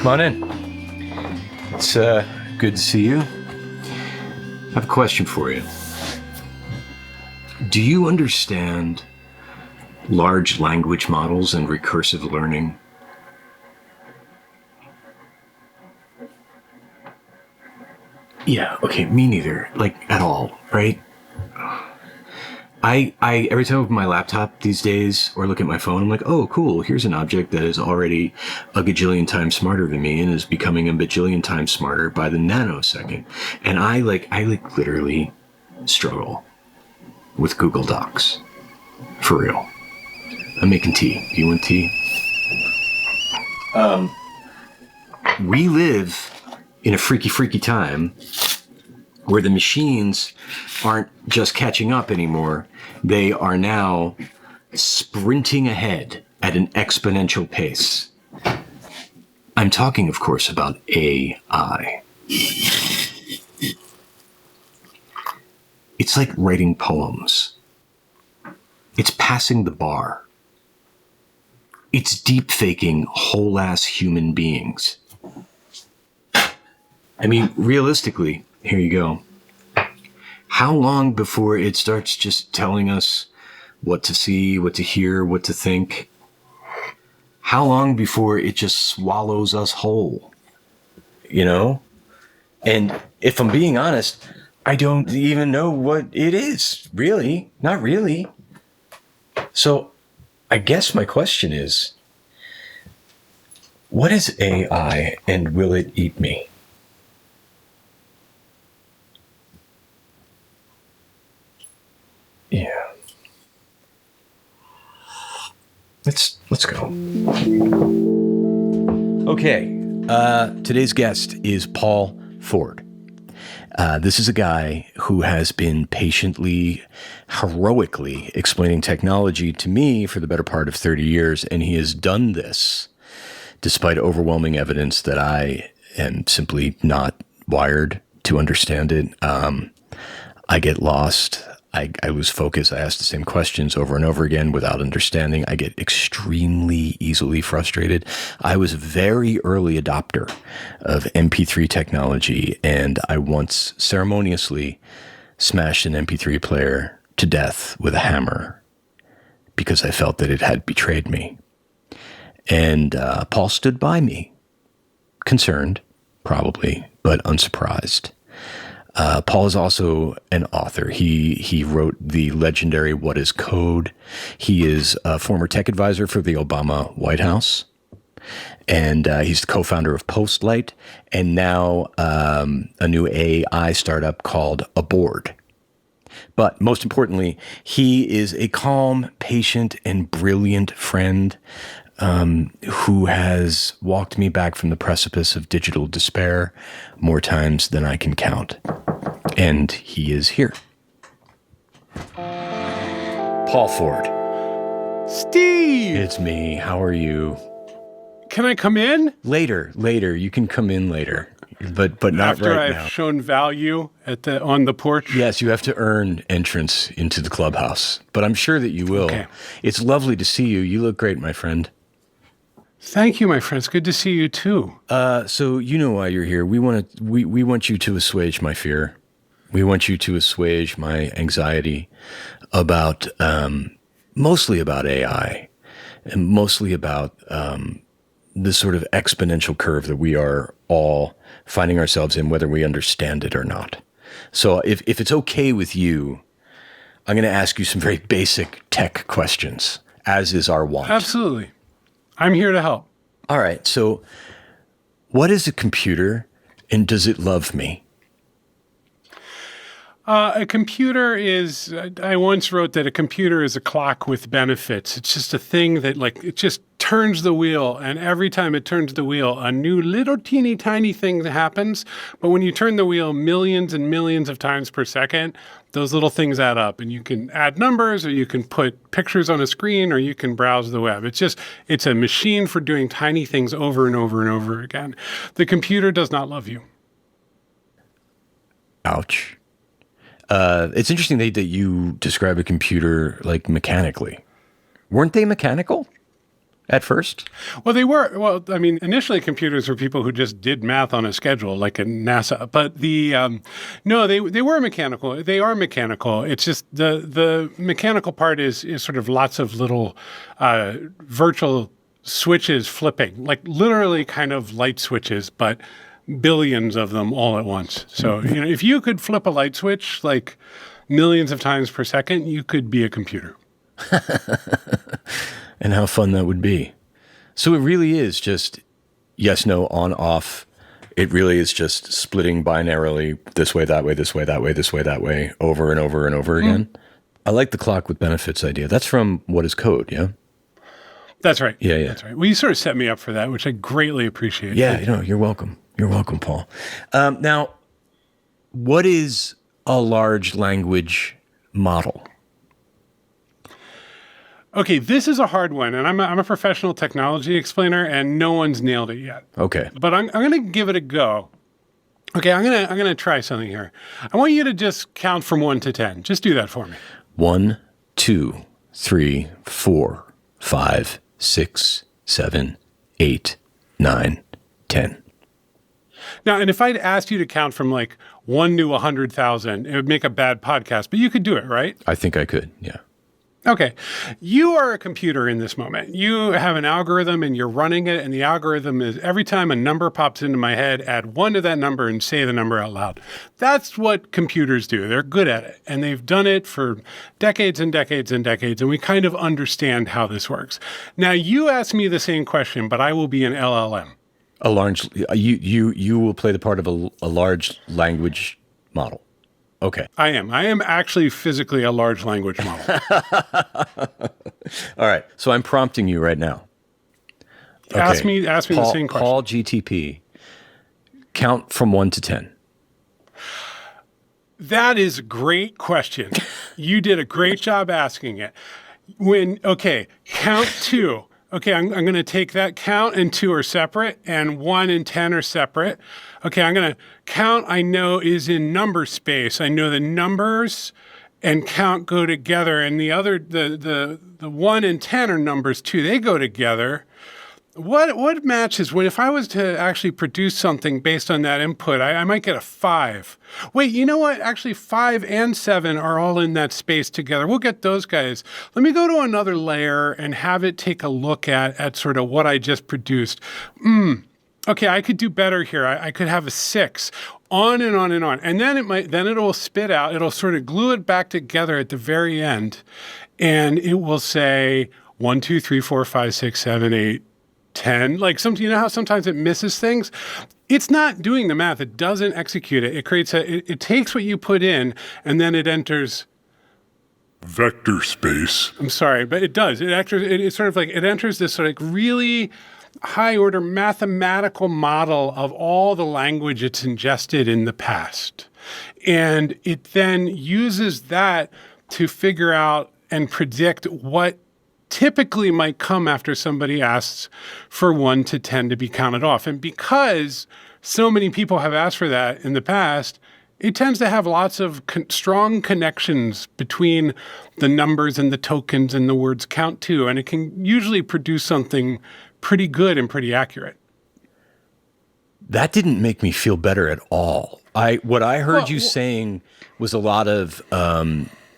on in. It's good to see you. I have a question for you. Do you understand large language models and recursive learning? Yeah, okay, me neither. Like, at all, right? I every time I open my laptop these days or look at my phone, I'm like, oh, cool, here's an object that is already a gajillion times smarter than me and is becoming a bajillion times smarter by the nanosecond. And I literally struggle with Google Docs. For real. I'm making tea. Do you want tea? We live in a freaky time where the machines aren't just catching up anymore. They are now sprinting ahead at an exponential pace. I'm talking, of course, about AI. It's like writing poems. It's passing the bar. It's deep faking whole-ass human beings. I mean, realistically, here you go. How long before it starts just telling us what to see, what to hear, what to think? How long before it just swallows us whole? You know? And if I'm being honest, I don't even know what it is, really. Not really. So I guess my question is, what is AI and will it eat me? Yeah. Let's go. Okay. Today's guest is Paul Ford. This is a guy who has been patiently, heroically explaining technology to me for the better part of 30 years, and he has done this despite overwhelming evidence that I am simply not wired to understand it. I get lost. I lose focus. I ask the same questions over and over again without understanding. I get extremely easily frustrated. I was a very early adopter of MP3 technology, and I once ceremoniously smashed an MP3 player to death with a hammer because I felt that it had betrayed me. And Paul stood by me, concerned, probably, but unsurprised. Paul is also an author. He wrote the legendary What is Code? He is a former tech advisor for the Obama White House. And he's the co-founder of Postlight, and now a new AI startup called Aboard. But most importantly, he is a calm, patient, and brilliant friend who has walked me back from the precipice of digital despair more times than I can count. And he is here. Paul Ford. Steve! It's me. How are you? Can I come in? Later. You can come in later. But not After right I've now. shown value on the porch? Yes, you have to earn entrance into the clubhouse. But I'm sure that you will. Okay. It's lovely to see you. You look great, my friend. Thank you, my friends. Good to see you too. So you know why you're here. We want you to assuage my fear. We want you to assuage my anxiety about mostly about AI and mostly about this sort of exponential curve that we are all finding ourselves in, whether we understand it or not. So if it's okay with you, I'm going to ask you some very basic tech questions, as is our wont. Absolutely. I'm here to help. All right. So what is a computer and does it love me? A computer is, I once wrote that a computer is a clock with benefits. It's just a thing that it just turns the wheel. And every time it turns the wheel, a new little teeny tiny thing happens. But when you turn the wheel millions and millions of times per second, those little things add up. And you can add numbers, or you can put pictures on a screen, or you can browse the web. It's a machine for doing tiny things over and over and over again. The computer does not love you. Ouch. It's interesting that you describe a computer like mechanically. Weren't they mechanical? at first? Well, they were. Well, I mean, initially computers were people who just did math on a schedule, like in NASA. But no, they were mechanical. They are mechanical. It's just the mechanical part is sort of lots of little virtual switches flipping, like literally kind of light switches, but billions of them all at once. So, if you could flip a light switch like millions of times per second, you could be a computer. And how fun that would be. So it really is just yes, no, on, off. It really is just splitting binarily this way, that way, this way, that way, this way, that way, over and over and over again. I like the clock with benefits idea. That's from What is Code, yeah? That's right. Yeah. That's right. Well, you sort of set me up for that, which I greatly appreciate. Yeah, you're welcome. You're welcome, Paul. Now, what is a large language model? Okay, this is a hard one, and I'm a professional technology explainer, and no one's nailed it yet. Okay. But I'm going to give it a go. Okay, I'm gonna try something here. I want you to just count from 1 to 10. Just do that for me. 1, 2, 3, 4, 5, 6, 7, 8, 9, 10. Now, and if I'd asked you to count from like 1 to 100,000, it would make a bad podcast, but you could do it, right? I think I could, yeah. Okay. You are a computer in this moment. You have an algorithm and you're running it, and the algorithm is every time a number pops into my head, add 1 to that number and say the number out loud. That's what computers do. They're good at it, and they've done it for decades and decades and decades, and we kind of understand how this works. Now, you ask me the same question, but I will be an LLM. A large, you will play the part of a large language model. Okay. I am actually physically a large language model. All right. So I'm prompting you right now. Okay. Ask me the same question. Paul GTP, count from 1 to 10. That is a great question. You did a great job asking it. Count 2. Okay, I'm going to take that. Count and 2 are separate, and 1 and 10 are separate. Okay, I'm going to count, I know, is in number space. I know the numbers and count go together, and the other, the 1 and 10 are numbers too. They go together. What matches? If I was to actually produce something based on that input, I might get a 5. Wait, you know what? Actually, 5 and 7 are all in that space together. We'll get those guys. Let me go to another layer and have it take a look at sort of what I just produced. Okay, I could do better here. I could have a 6. On and on and on. And then it will spit out, it'll sort of glue it back together at the very end. And it will say 1, 2, 3, 4, 5, 6, 7, 8, 10. Like you know how sometimes it misses things? It's not doing the math. It doesn't execute it. It takes what you put in and then it enters vector space. I'm sorry, but it does. It enters this sort of really high order mathematical model of all the language it's ingested in the past. And it then uses that to figure out and predict what typically might come after somebody asks for 1 to 10 to be counted off. And because so many people have asked for that in the past, it tends to have lots of strong connections between the numbers and the tokens and the words count to, and it can usually produce something pretty good and pretty accurate. That didn't make me feel better at all. What I heard you saying was a lot of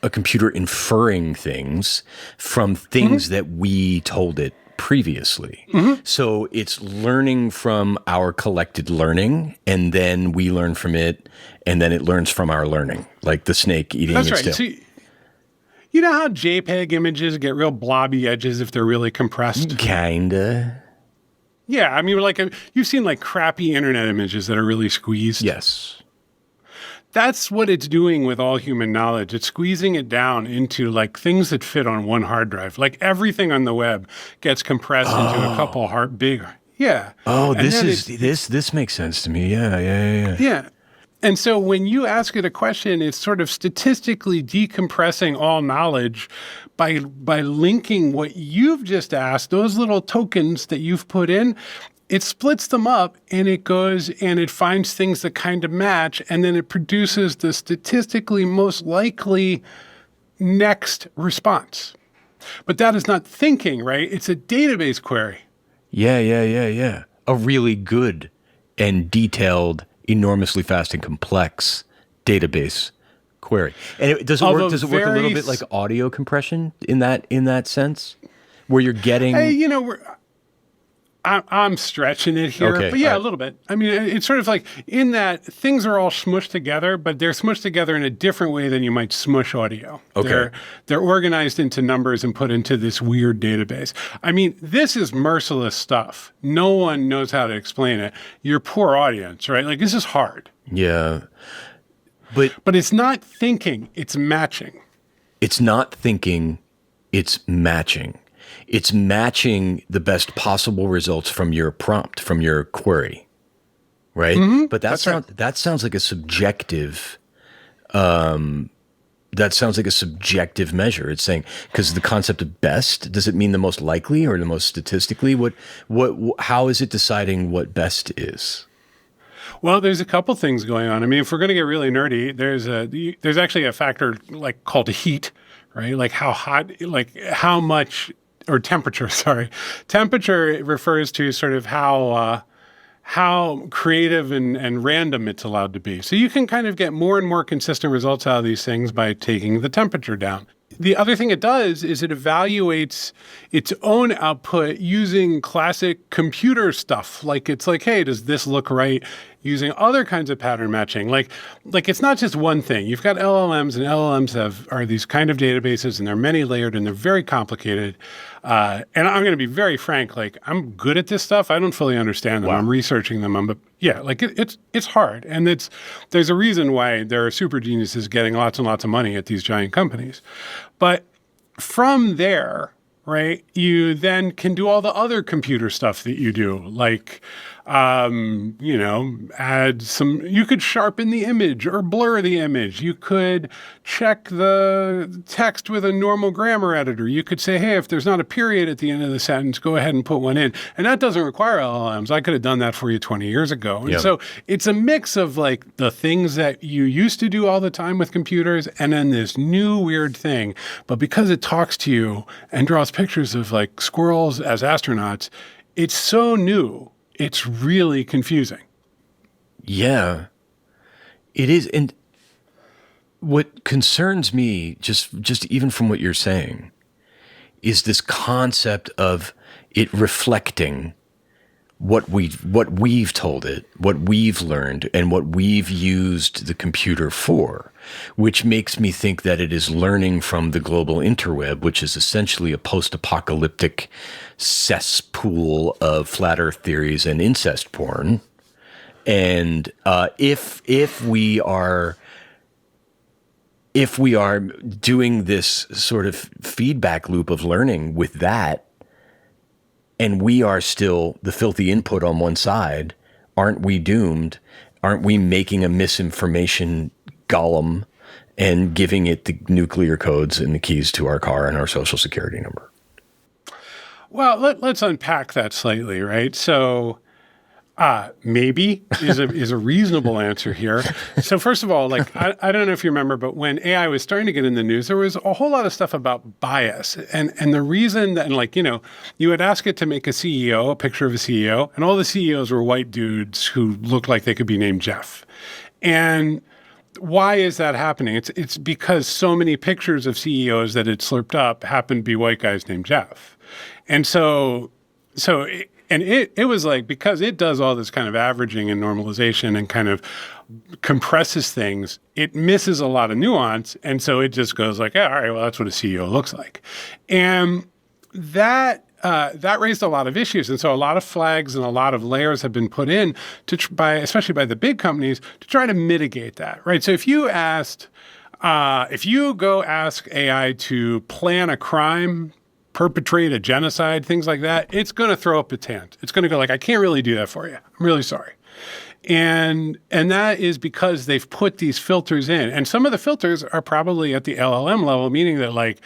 a computer inferring things from things that we told it previously. So it's learning from our collected learning, and then we learn from it, and then it learns from our learning, like the snake eating its tail. See, you know how JPEG images get real blobby edges if they're really compressed? Kinda. Yeah, I mean, you've seen like crappy internet images that are really squeezed. Yes. That's what it's doing with all human knowledge. It's squeezing it down into like things that fit on one hard drive. Like everything on the web gets compressed into a couple big. Yeah. Oh, this makes sense to me. Yeah. Yeah. And so when you ask it a question, it's sort of statistically decompressing all knowledge by linking what you've just asked, those little tokens that you've put in. It splits them up and it goes and it finds things that kind of match, and then it produces the statistically most likely next response. But that is not thinking, right? It's a database query. Yeah. A really good and detailed, enormously fast and complex database query. And does it work? Does it work a little bit like audio compression in that sense, where you're getting? Hey, I'm stretching it here, Okay, but yeah, a little bit. I mean, it's sort of like in that things are all smushed together, but they're smushed together in a different way than you might smush audio. Okay. They're organized into numbers and put into this weird database. I mean, this is merciless stuff. No one knows how to explain it. Your poor audience, right? Like, this is hard. Yeah. But it's not thinking, it's matching. It's not thinking, it's matching. It's matching the best possible results from your prompt, from your query, right? Mm-hmm. But that sounds like a subjective. That sounds like a subjective measure. It's saying, because the concept of best, does it mean the most likely or the most statistically? How is it deciding what best is? Well, there's a couple things going on. I mean, if we're going to get really nerdy, there's actually a factor like called heat, right? Like how hot, like how much. Or temperature, sorry. Temperature refers to sort of how creative and random it's allowed to be. So you can kind of get more and more consistent results out of these things by taking the temperature down. The other thing it does is it evaluates its own output using classic computer stuff. Like it's like, hey, does this look right? Using other kinds of pattern matching. Like it's not just one thing. You've got LLMs, and LLMs are these kind of databases, and they're many layered and they're very complicated. And I'm going to be very frank. Like I'm good at this stuff. I don't fully understand them. Wow. I'm researching them. But yeah, like it's hard, and there's a reason why there are super geniuses getting lots and lots of money at these giant companies. But from there, right, you then can do all the other computer stuff that you do, like, add some, you could sharpen the image or blur the image. You could check the text with a normal grammar editor. You could say, hey, if there's not a period at the end of the sentence, go ahead and put one in. And that doesn't require LLMs. I could have done that for you 20 years ago. And so it's a mix of like the things that you used to do all the time with computers and then this new weird thing. But because it talks to you and draws pictures of like squirrels as astronauts, it's so new. It's really confusing. Yeah, it is. And what concerns me, just even from what you're saying, is this concept of it reflecting what we've told it, what we've learned, and what we've used the computer for, which makes me think that it is learning from the global interweb, which is essentially a post-apocalyptic cesspool of flat earth theories and incest porn. And if we are doing this sort of feedback loop of learning with that, and we are still the filthy input on one side, aren't we doomed? Aren't we making a misinformation golem and giving it the nuclear codes and the keys to our car and our social security number? Well, let's unpack that slightly, right? So maybe is a reasonable answer here. So first of all, like, I don't know if you remember, but when AI was starting to get in the news, there was a whole lot of stuff about bias. And the reason that, like, you would ask it to make a CEO, a picture of a CEO, and all the CEOs were white dudes who looked like they could be named Jeff. And why is that happening? It's because so many pictures of CEOs that it slurped up happen to be white guys named Jeff. And it was like, because it does all this kind of averaging and normalization and kind of compresses things, it misses a lot of nuance. And so it just goes like, all right, well, that's what a CEO looks like. And that raised a lot of issues. And so a lot of flags and a lot of layers have been put in especially by the big companies, to try to mitigate that, right? So if you go ask AI to plan a crime, perpetrate a genocide, things like that, it's going to throw up its hand. It's going to go like, I can't really do that for you. I'm really sorry. And that is because they've put these filters in. And some of the filters are probably at the LLM level, meaning that like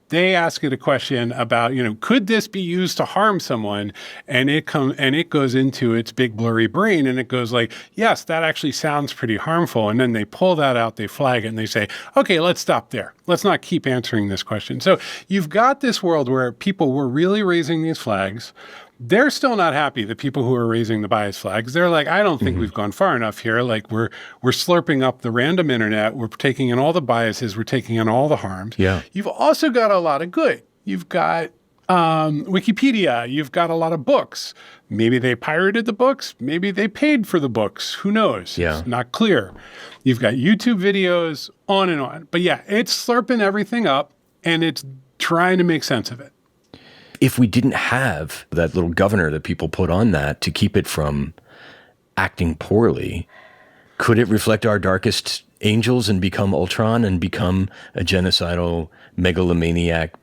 They ask it a question about, could this be used to harm someone? And it goes into its big blurry brain and it goes like, yes, that actually sounds pretty harmful. And then they pull that out, they flag it, and they say, okay, let's stop there. Let's not keep answering this question. So you've got this world where people were really raising these flags. They're still not happy, the people who are raising the bias flags. They're like, I don't think we've gone far enough here. Like we're slurping up the random internet. We're taking in all the biases. We're taking in all the harms. Yeah. You've also got a lot of good. You've got Wikipedia. You've got a lot of books. Maybe they pirated the books. Maybe they paid for the books. Who knows? Yeah. It's not clear. You've got YouTube videos, on and on. But yeah, it's slurping everything up and it's trying to make sense of it. If we didn't have that little governor that people put on that to keep it from acting poorly, could it reflect our darkest angels and become Ultron and become a genocidal megalomaniac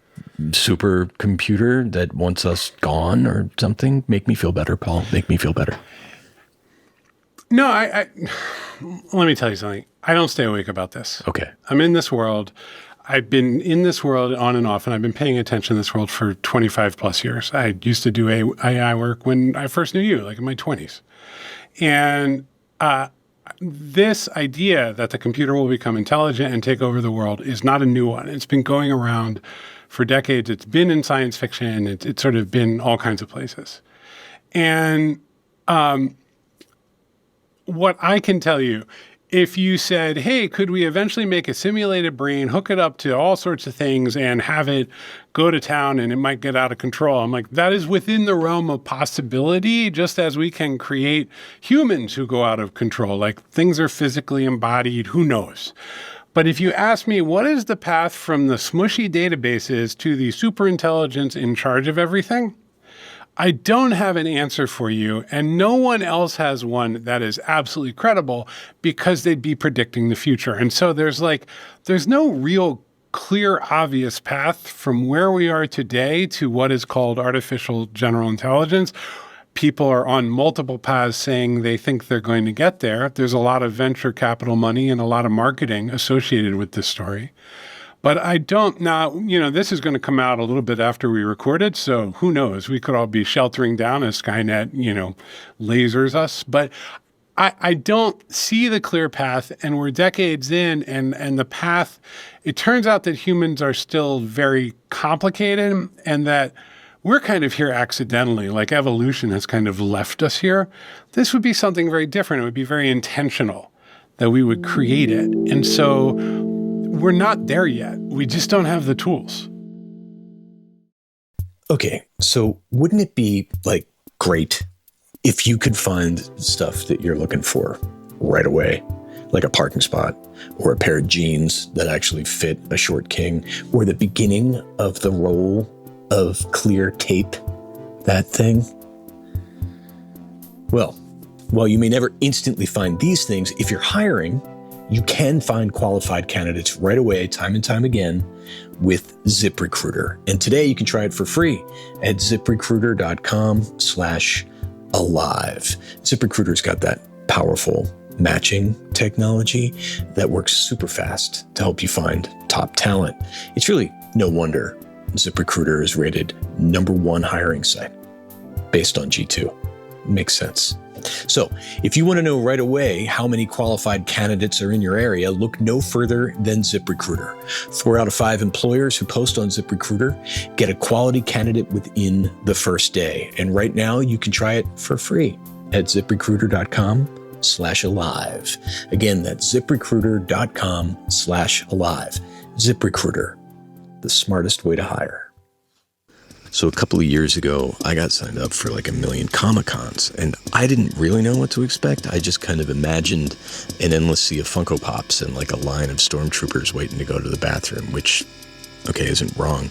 supercomputer that wants us gone or something? Make me feel better, Paul. Make me feel better. No, I let me tell you something. I don't stay awake about this. Okay. I'm in this world. I've been in this world on and off, and I've been paying attention to this world for 25 plus years. I used to do AI work when I first knew you, like in my 20s. And this idea that the computer will become intelligent and take over the world is not a new one. It's been going around for decades. It's been in science fiction. It's sort of been all kinds of places. And what I can tell you, if you said, hey, could we eventually make a simulated brain, hook it up to all sorts of things and have it go to town and it might get out of control? I'm like, that is within the realm of possibility, just as we can create humans who go out of control. Like things are physically embodied, who knows? But if you ask me, what is the path from the smushy databases to the superintelligence in charge of everything? I don't have an answer for you, and no one else has one that is absolutely credible because they'd be predicting the future. And so there's no real clear, obvious path from where we are today to what is called artificial general intelligence. People are on multiple paths saying they think they're going to get there. There's a lot of venture capital money and a lot of marketing associated with this story. But I don't now, this is going to come out a little bit after we record it. So who knows? We could all be sheltering down as Skynet, lasers us. But I don't see the clear path. And we're decades in and the path, it turns out that humans are still very complicated and that we're kind of here accidentally, like evolution has kind of left us here. This would be something very different. It would be very intentional that we would create it. And so we're not there yet. We just don't have the tools. Okay, so wouldn't it be great if you could find stuff that you're looking for right away, like a parking spot or a pair of jeans that actually fit a short king, or the beginning of the roll of clear tape, that thing? Well, while you may never instantly find these things, if you're hiring, you can find qualified candidates right away, time and time again, with ZipRecruiter. And today you can try it for free at ZipRecruiter.com/alive. ZipRecruiter's got that powerful matching technology that works super fast to help you find top talent. It's really no wonder ZipRecruiter is rated #1 hiring site based on G2. Makes sense. So if you want to know right away how many qualified candidates are in your area, look no further than ZipRecruiter. 4 out of 5 employers who post on ZipRecruiter get a quality candidate within the first day. And right now you can try it for free at ZipRecruiter.com/alive. Again, that's ZipRecruiter.com/alive. ZipRecruiter, the smartest way to hire. So a couple of years ago, I got signed up for 1 million Comic-Cons, and I didn't really know what to expect. I just kind of imagined an endless sea of Funko Pops and a line of stormtroopers waiting to go to the bathroom, which, okay, isn't wrong.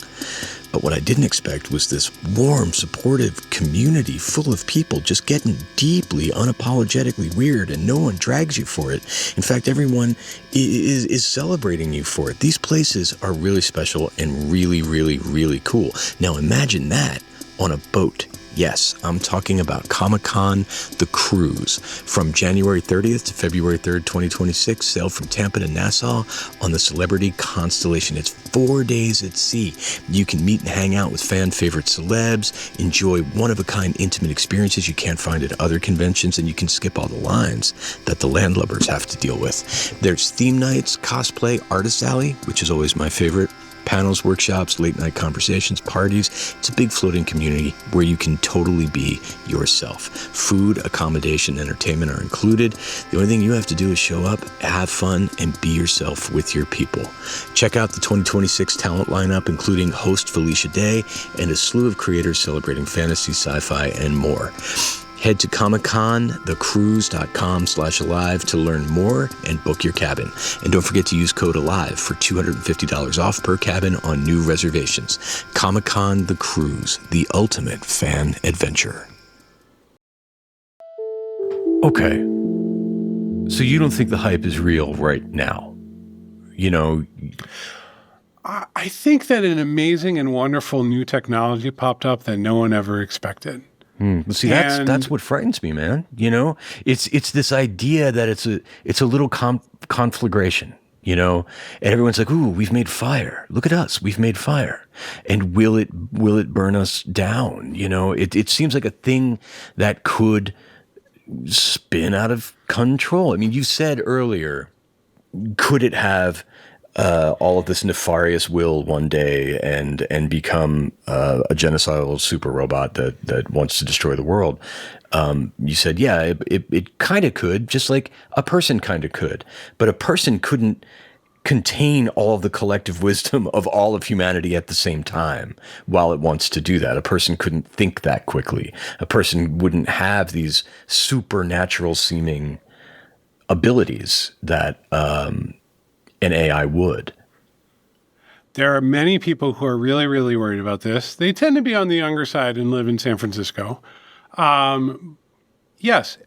But what I didn't expect was this warm, supportive community full of people just getting deeply, unapologetically weird, and no one drags you for it. In fact, everyone is celebrating you for it. These places are really special and really, really, really cool. Now imagine that on a boat Yes, I'm talking about Comic-Con The Cruise. From January 30th to February 3rd, 2026, sail from Tampa to Nassau on the Celebrity Constellation. It's 4 days at sea. You can meet and hang out with fan-favorite celebs, enjoy one-of-a-kind intimate experiences you can't find at other conventions, and you can skip all the lines that the landlubbers have to deal with. There's theme nights, cosplay, artist alley, which is always my favorite, panels, workshops, late-night conversations, parties. It's a big floating community where you can totally be yourself. Food, accommodation, entertainment are included. The only thing you have to do is show up, have fun, and be yourself with your people. Check out the 2026 talent lineup, including host Felicia Day and a slew of creators celebrating fantasy, sci-fi, and more. Head to comicconthecruise.com/alive to learn more and book your cabin. And don't forget to use code ALIVE for $250 off per cabin on new reservations. Comic-Con The Cruise, the ultimate fan adventure. Okay. So you don't think the hype is real right now? You know, I think that an amazing and wonderful new technology popped up that no one ever expected. See, that's what frightens me, man. You know, it's this idea that it's a little conflagration, you know, and everyone's like, "Ooh, we've made fire. Look at us, we've made fire." And will it burn us down? You know, it seems like a thing that could spin out of control. I mean, you said earlier, could it have all of this nefarious will one day and become a genocidal super robot that wants to destroy the world? You said, yeah, it kind of could, just like a person kind of could. But a person couldn't contain all of the collective wisdom of all of humanity at the same time while it wants to do that. A person couldn't think that quickly. A person wouldn't have these supernatural seeming abilities that an AI would. There are many people who are really, really worried about this. They tend to be on the younger side and live in San Francisco. Yes,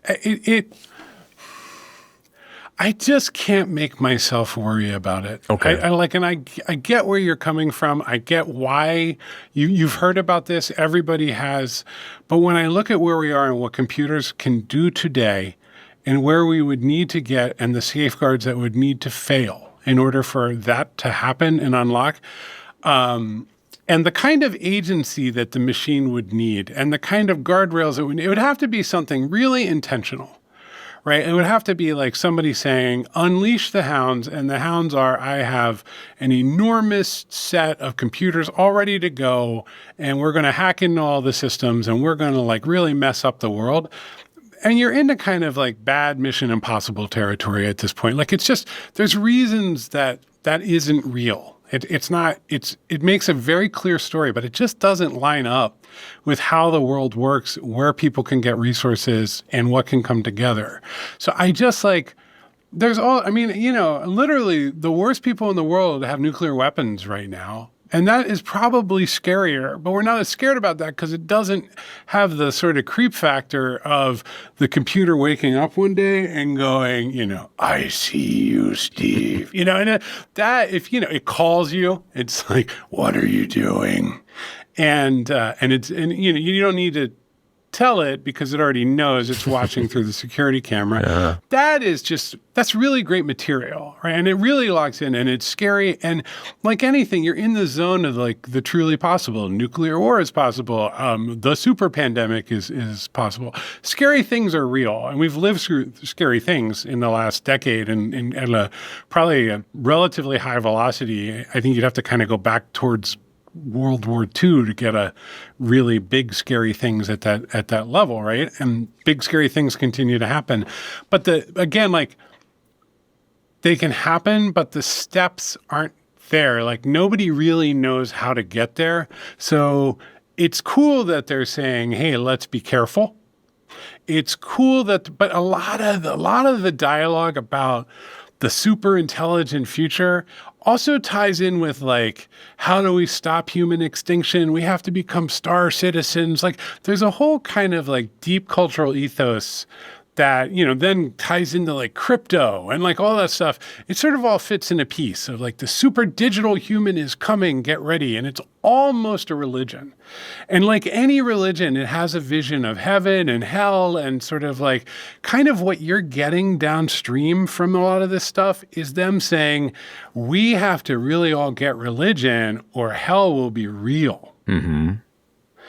I just can't make myself worry about it. Okay. I get where you're coming from. I get why you've heard about this. Everybody has. But when I look at where we are and what computers can do today and where we would need to get and the safeguards that would need to fail in order for that to happen and unlock, and the kind of agency that the machine would need and the kind of guardrails it would have to be something really intentional. Right? It would have to be like somebody saying, unleash the hounds, and the hounds are, I have an enormous set of computers all ready to go, and we're going to hack into all the systems, and we're going to like really mess up the world. And you're into kind of like bad Mission Impossible territory at this point. Like it's just, there's reasons that isn't real. It makes a very clear story, but it just doesn't line up with how the world works, where people can get resources and what can come together. So I just like, literally the worst people in the world have nuclear weapons right now. And that is probably scarier, but we're not as scared about that because it doesn't have the sort of creep factor of the computer waking up one day and going, I see you, Steve. And that if it calls you, it's like, what are you doing? And you don't need to tell it because it already knows it's watching through the security camera. Yeah. That's really great material, right? And it really locks in and it's scary. And like anything, you're in the zone of like the truly possible. Nuclear war is possible. The super pandemic is possible. Scary things are real. And we've lived through scary things in the last decade and at probably a relatively high velocity. I think you'd have to kind of go back towards World War II to get a really big, scary things at that level, right? And big, scary things continue to happen. But they can happen, but the steps aren't there. Like nobody really knows how to get there. So it's cool that they're saying, hey, let's be careful. It's cool but a lot of the dialogue about the super intelligent future also ties in with like, how do we stop human extinction? We have to become star citizens. Like there's a whole kind of like deep cultural ethos that, then ties into like crypto and like all that stuff. It sort of all fits in a piece of like the super digital human is coming, get ready. And it's almost a religion. And like any religion, it has a vision of heaven and hell, and sort of like kind of what you're getting downstream from a lot of this stuff is them saying, we have to really all get religion or hell will be real. Mm-hmm.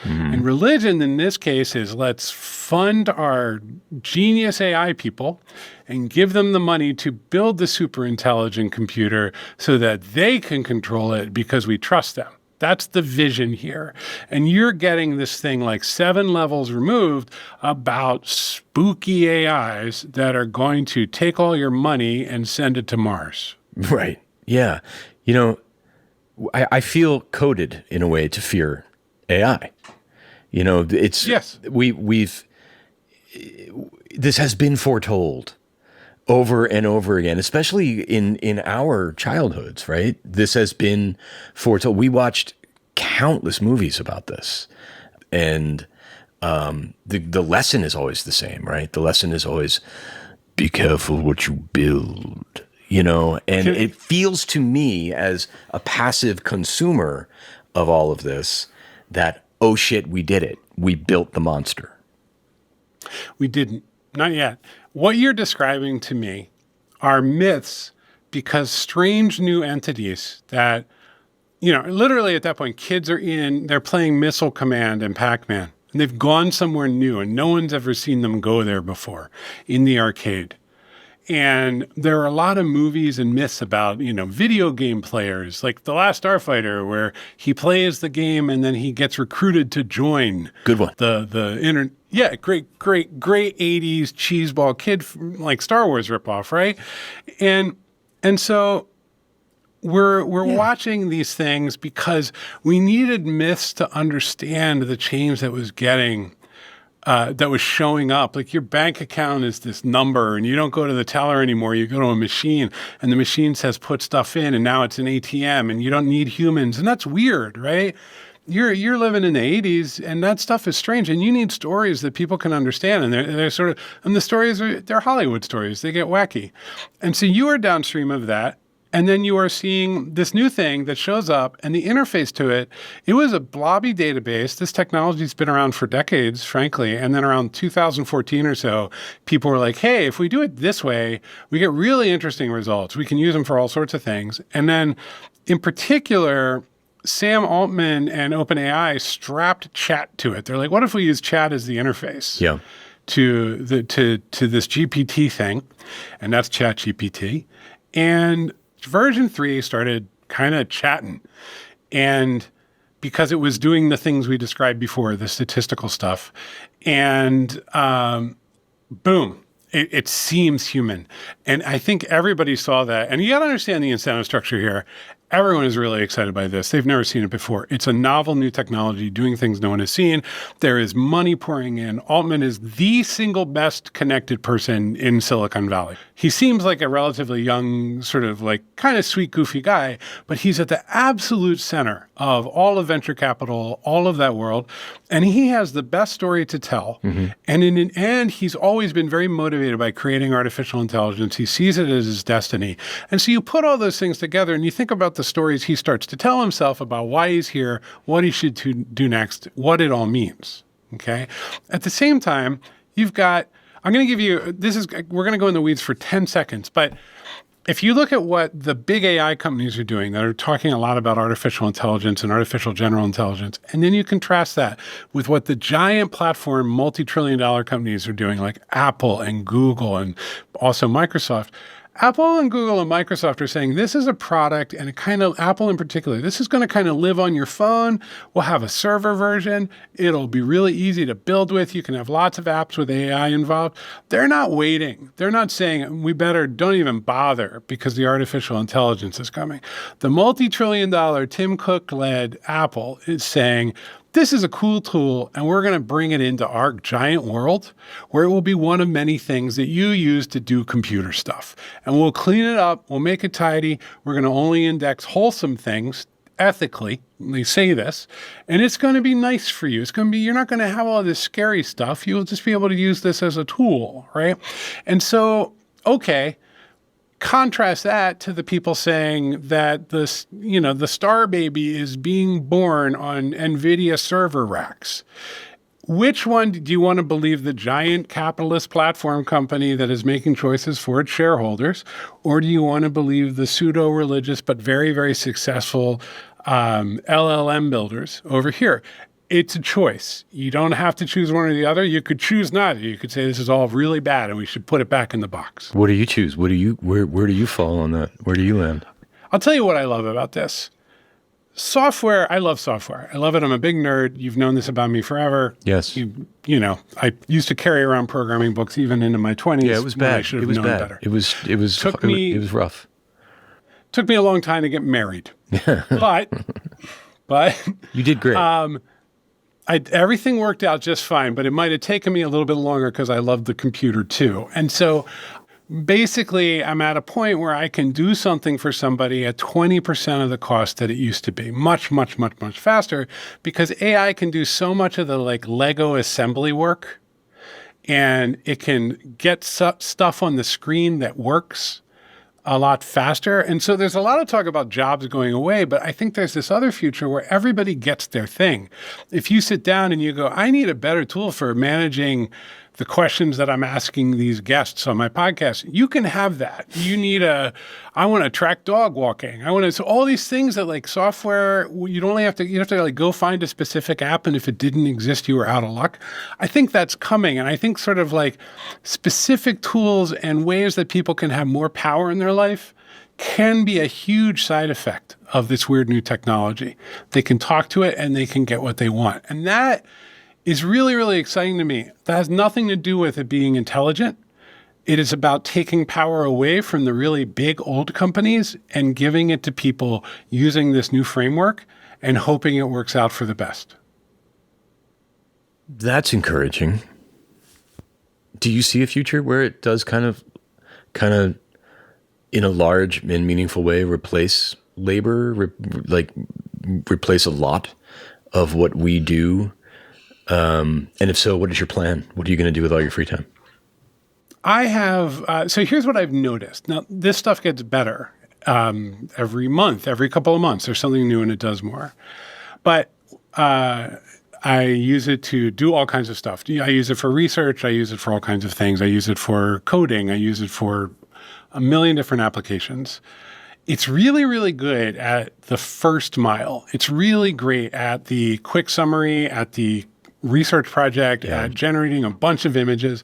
Mm-hmm. And religion in this case is let's fund our genius AI people and give them the money to build the super intelligent computer so that they can control it because we trust them. That's the vision here. And you're getting this thing like 7 levels removed about spooky AIs that are going to take all your money and send it to Mars. Right. Yeah. I feel coded in a way to fear AI. It's yes. This has been foretold over and over again, especially in our childhoods, right? This has been foretold. We watched countless movies about this, and the lesson is always the same, right? The lesson is always be careful what you build. And it feels to me as a passive consumer of all of this that, oh shit, we did it. We built the monster. We didn't. Not yet. What you're describing to me are myths because strange new entities that, literally at that point, kids they're playing Missile Command and Pac-Man. And they've gone somewhere new and no one's ever seen them go there before in the arcade. And there are a lot of movies and myths about, video game players, like The Last Starfighter, where he plays the game and then he gets recruited to join. Good one. Yeah, great 80s cheeseball kid, like Star Wars ripoff, right? And so we're watching these things because we needed myths to understand the change that was showing up. Like your bank account is this number and you don't go to the teller anymore. You go to a machine and the machine says put stuff in and now it's an ATM and you don't need humans. And that's weird, right? You're living in the 80s and that stuff is strange and you need stories that people can understand. And they're sort of, and the stories they're Hollywood stories. They get wacky. And so you are downstream of that. And then you are seeing this new thing that shows up and the interface to it, it was a blobby database. This technology's been around for decades, frankly. And then around 2014 or so, people were like, hey, if we do it this way, we get really interesting results. We can use them for all sorts of things. And then in particular, Sam Altman and OpenAI strapped chat to it. They're like, what if we use chat as the interface? Yeah. To this GPT thing, and that's ChatGPT. And version 3 started kind of chatting. And because it was doing the things we described before, the statistical stuff. And boom, it seems human. And I think everybody saw that. And you got to understand the incentive structure here. Everyone is really excited by this. They've never seen it before. It's a novel new technology doing things no one has seen. There is money pouring in. Altman is the single best connected person in Silicon Valley. He seems like a relatively young, sort of like kind of sweet, goofy guy, but he's at the absolute center of all of venture capital, all of that world. And he has the best story to tell. Mm-hmm. And he's always been very motivated by creating artificial intelligence. He sees it as his destiny. And so you put all those things together and you think about the stories he starts to tell himself about why he's here, what he should do next, what it all means, okay? At the same time, you've got, I'm going to give you, we're going to go in the weeds for 10 seconds, but if you look at what the big AI companies are doing that are talking a lot about artificial intelligence and artificial general intelligence, and then you contrast that with what the giant platform multi-trillion-dollar companies are doing, like Apple and Google and also Microsoft, Apple and Google and Microsoft are saying this is a product, and Apple in particular, this is going to kind of live on your phone. We'll have a server version. It'll be really easy to build with. You can have lots of apps with AI involved. They're not waiting. They're not saying we better don't even bother because the artificial intelligence is coming. The multi-trillion-dollar Tim Cook-led Apple is saying, this is a cool tool, and we're going to bring it into our giant world where it will be one of many things that you use to do computer stuff. And we'll clean it up. We'll make it tidy. We're going to only index wholesome things. ethically. They say this, and it's going to be nice for you. You're not going to have all this scary stuff. You'll just be able to use this as a tool, right? And so, okay, contrast that to the people saying that the star baby is being born on NVIDIA server racks. Which one do you want to believe, the giant capitalist platform company that is making choices for its shareholders, or do you want to believe the pseudo-religious but very, very successful LLM builders over here? It's a choice. You don't have to choose one or the other. You could choose neither. You could say this is all really bad and we should put it back in the box. What do you choose? Where do you fall on that? Where do you land? I'll tell you what I love about this. Software, I love software. I love it. I'm a big nerd. You've known this about me forever. Yes. I used to carry around programming books even into my 20s. Yeah, it was bad. I should have known better. It was rough. Took me a long time to get married. but you did great. Everything worked out just fine, but it might have taken me a little bit longer because I loved the computer too. And so basically, I'm at a point where I can do something for somebody at 20% of the cost that it used to be. Much, much, much, much faster, because AI can do so much of the Lego assembly work, and it can get stuff on the screen that works a lot faster. And so there's a lot of talk about jobs going away, but I think there's this other future where everybody gets their thing. If you sit down and you go, I need a better tool for managing the questions that I'm asking these guests on my podcast, you can have that. You need I want to track dog walking. So all these things that software, you have to go find a specific app. And if it didn't exist, you were out of luck. I think that's coming. And I think sort of specific tools and ways that people can have more power in their life can be a huge side effect of this weird new technology. They can talk to it and they can get what they want. And that is really, really exciting to me. That has nothing to do with it being intelligent. It is about taking power away from the really big old companies and giving it to people using this new framework and hoping it works out for the best. That's encouraging. Do you see a future where it does kind of in a large and meaningful way replace labor, replace a lot of what we do? And if so, what is your plan? What are you going to do with all your free time? I have, so here's what I've noticed. Now, this stuff gets better every month, every couple of months. There's something new and it does more. But I use it to do all kinds of stuff. I use it for research. I use it for all kinds of things. I use it for coding. I use it for a million different applications. It's really, really good at the first mile. It's really great at the quick summary, at the research project, at generating a bunch of images.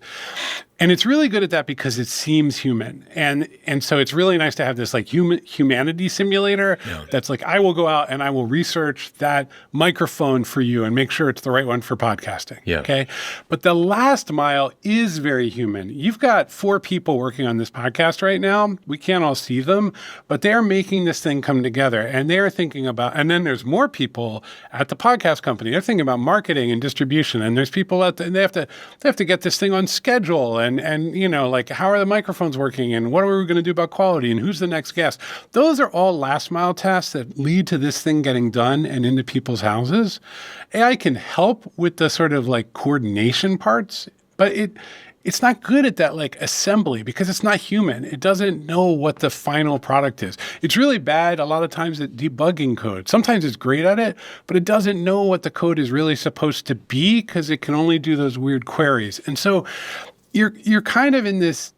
And it's really good at that because it seems human. And so it's really nice to have this humanity simulator that's I will go out and I will research that microphone for you and make sure it's the right one for podcasting. Yeah. Okay. But the last mile is very human. You've got 4 people working on this podcast right now. We can't all see them, but they're making this thing come together and they're thinking about, and then there's more people at the podcast company. They're thinking about marketing and distribution. And there's people and they have to get this thing on schedule and how are the microphones working and what are we going to do about quality and who's the next guest? Those are all last mile tasks that lead to this thing getting done and into people's houses. AI can help with the sort of coordination parts, but it's not good at that assembly because it's not human. It doesn't know what the final product is. It's really bad a lot of times at debugging code. Sometimes it's great at it, but it doesn't know what the code is really supposed to be because it can only do those weird queries. And so you're kind of in this,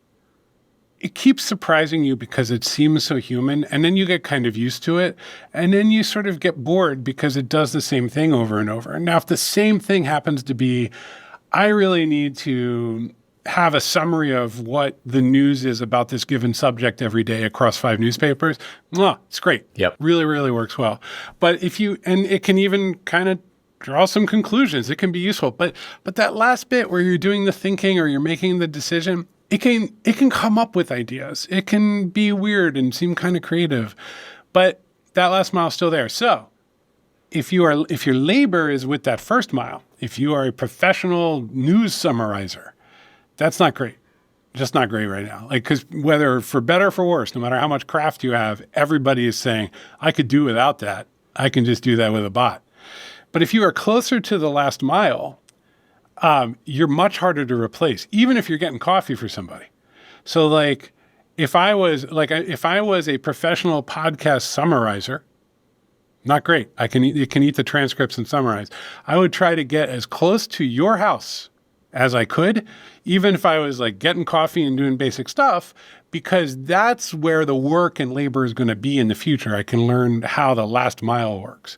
it keeps surprising you because it seems so human, and then you get kind of used to it, and then you sort of get bored because it does the same thing over and over. And now if the same thing happens to be, I really need to have a summary of what the news is about this given subject every day across 5 newspapers, it's great. Yep. Really, really works well. But and it can even kind of draw some conclusions. It can be useful. But that last bit where you're doing the thinking or you're making the decision, it can come up with ideas. It can be weird and seem kind of creative. But that last mile is still there. So if your labor is with that first mile, if you are a professional news summarizer, that's not great. Just not great right now. Because whether for better or for worse, no matter how much craft you have, everybody is saying, I could do without that. I can just do that with a bot. But if you are closer to the last mile, you're much harder to replace, even if you're getting coffee for somebody. So like, if I was a professional podcast summarizer, not great. It can eat the transcripts and summarize. I would try to get as close to your house as I could, even if I was like getting coffee and doing basic stuff, because that's where the work and labor is going to be in the future. I can learn how the last mile works.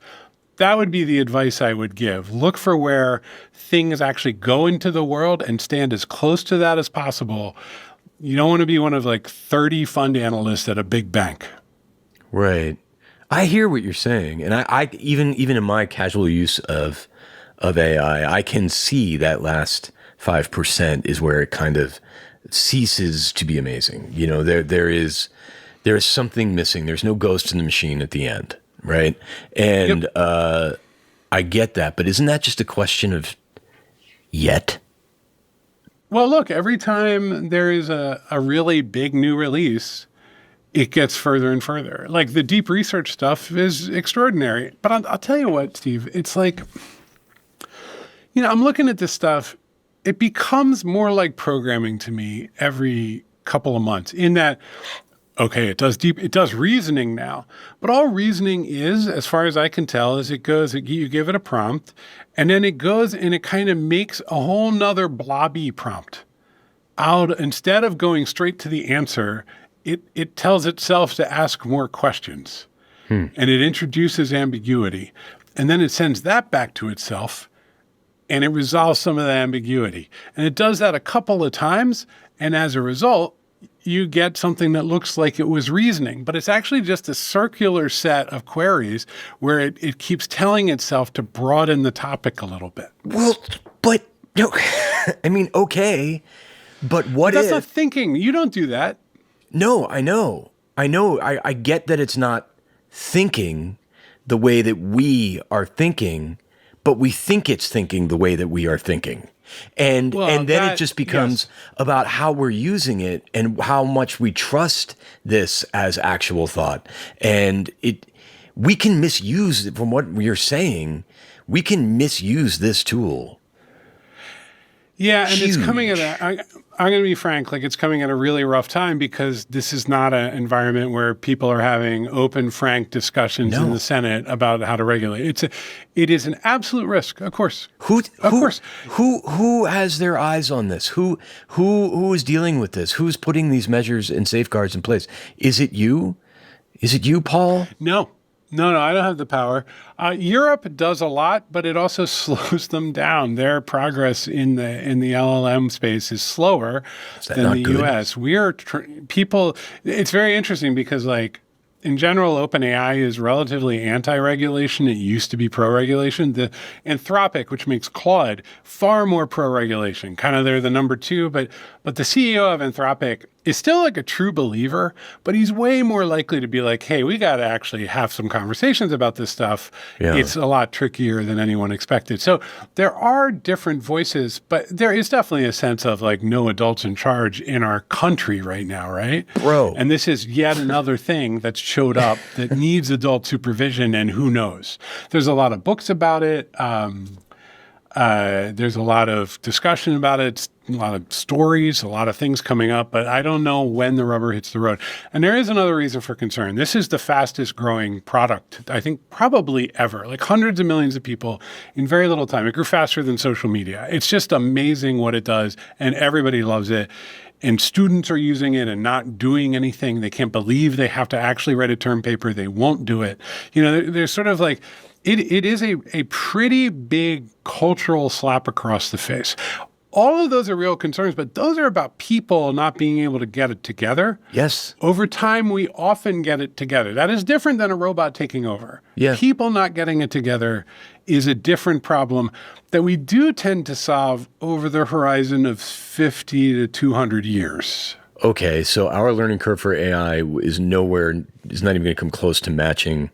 That would be the advice I would give. Look for where things actually go into the world and stand as close to that as possible. You don't want to be one of like 30 fund analysts at a big bank. Right. I hear what you're saying. And I even in my casual use of AI, I can see that last 5% is where it kind of ceases to be amazing. You know, there is something missing. There's no ghost in the machine at the end. Right. And I get that. But isn't that just a question of yet? Well, look, every time there is a really big new release, it gets further and further. Like the deep research stuff is extraordinary. But I'll tell you what, Steve, it's like, you know, I'm looking at this stuff. It becomes more like programming to me every couple of months in that, okay, it does reasoning now. But all reasoning is, as far as I can tell, is you give it a prompt, and then it goes and it kind of makes a whole nother blobby prompt out. Instead of going straight to the answer, it tells itself to ask more questions. And it introduces ambiguity. And then it sends that back to itself, and it resolves some of the ambiguity. And it does that a couple of times, and as a result, you get something that looks like it was reasoning, but it's actually just a circular set of queries where it keeps telling itself to broaden the topic a little bit. Well, but no, I mean, okay, but what That's if... not thinking. You don't do that. No, I know. I get that it's not thinking the way that we are thinking, but we think it's thinking the way that we are thinking. And then it just becomes about how we're using it and how much we trust this as actual thought. And we can misuse, from what you're saying, we can misuse this tool. Yeah, and Huge. it's coming at I'm going to be frank, like it's coming at a really rough time because this is not an environment where people are having open, frank discussions in the Senate about how to regulate. It is an absolute risk, of course. Who has their eyes on this? Who is dealing with this? Who's putting these measures and safeguards in place? Is it you? Is it you, Paul? No, I don't have the power. Europe does a lot, but it also slows them down. Their progress in the LLM space is slower than the U.S. It's very interesting because, like, in general, OpenAI is relatively anti-regulation. It used to be pro-regulation. The Anthropic, which makes Claude, far more pro-regulation. Kind of they're the number two, but the CEO of Anthropic is still like a true believer, but he's way more likely to be like, hey, we got to actually have some conversations about this stuff. Yeah. It's a lot trickier than anyone expected. So there are different voices, but there is definitely a sense of like no adults in charge in our country right now, right? Bro. And this is yet another thing that's showed up that needs adult supervision, and who knows? There's a lot of books about it. There's a lot of discussion about it, a lot of stories, a lot of things coming up, but I don't know when the rubber hits the road. And there is another reason for concern. This is the fastest growing product, I think, probably ever. Like hundreds of millions of people in very little time. It grew faster than social media. It's just amazing what it does, and everybody loves it. And students are using it and not doing anything. They can't believe they have to actually write a term paper. They won't do it. You know, there's sort of like, it is a pretty big cultural slap across the face. All of those are real concerns, but those are about people not being able to get it together. Yes. Over time, we often get it together. That is different than a robot taking over. Yeah. People not getting it together is a different problem that we do tend to solve over the horizon of 50 to 200 years. Okay, so our learning curve for AI is not even going to come close to matching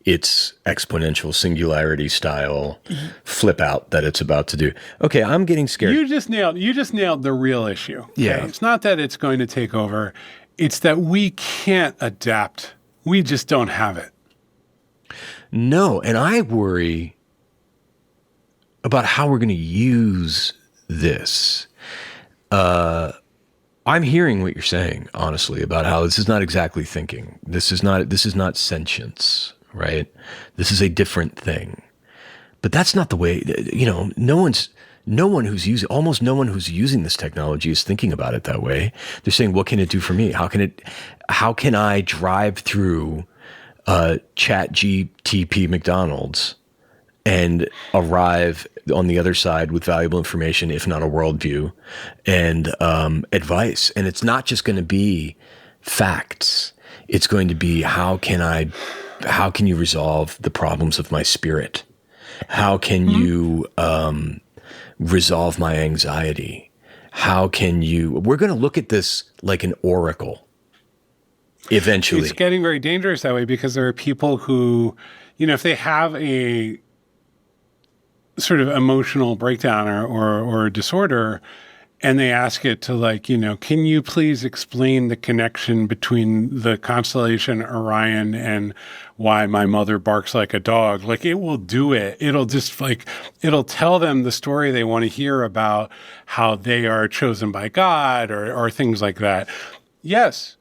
its exponential singularity style flip out that it's about to do. Okay, I'm getting scared. You just nailed the real issue. Okay? Yeah. It's not that it's going to take over. It's that we can't adapt. We just don't have it. No, and I worry about how we're going to use this. I'm hearing what you're saying, honestly, about how this is not exactly thinking. This is not sentience, right? This is a different thing. But that's not the way, almost no one who's using this technology is thinking about it that way. They're saying, what can it do for me? How can I drive through ChatGPT McDonald's and arrive on the other side with valuable information, if not a worldview and advice? And it's not just going to be facts. It's going to be, how can you resolve the problems of my spirit? How can you resolve my anxiety? We're going to look at this like an oracle eventually. It's getting very dangerous that way, because there are people who, if they have a sort of emotional breakdown or disorder, and they ask it to can you please explain the connection between the constellation Orion and why my mother barks like a dog? It will do it. It'll just it'll tell them the story they want to hear about how they are chosen by God or things like that. Yes,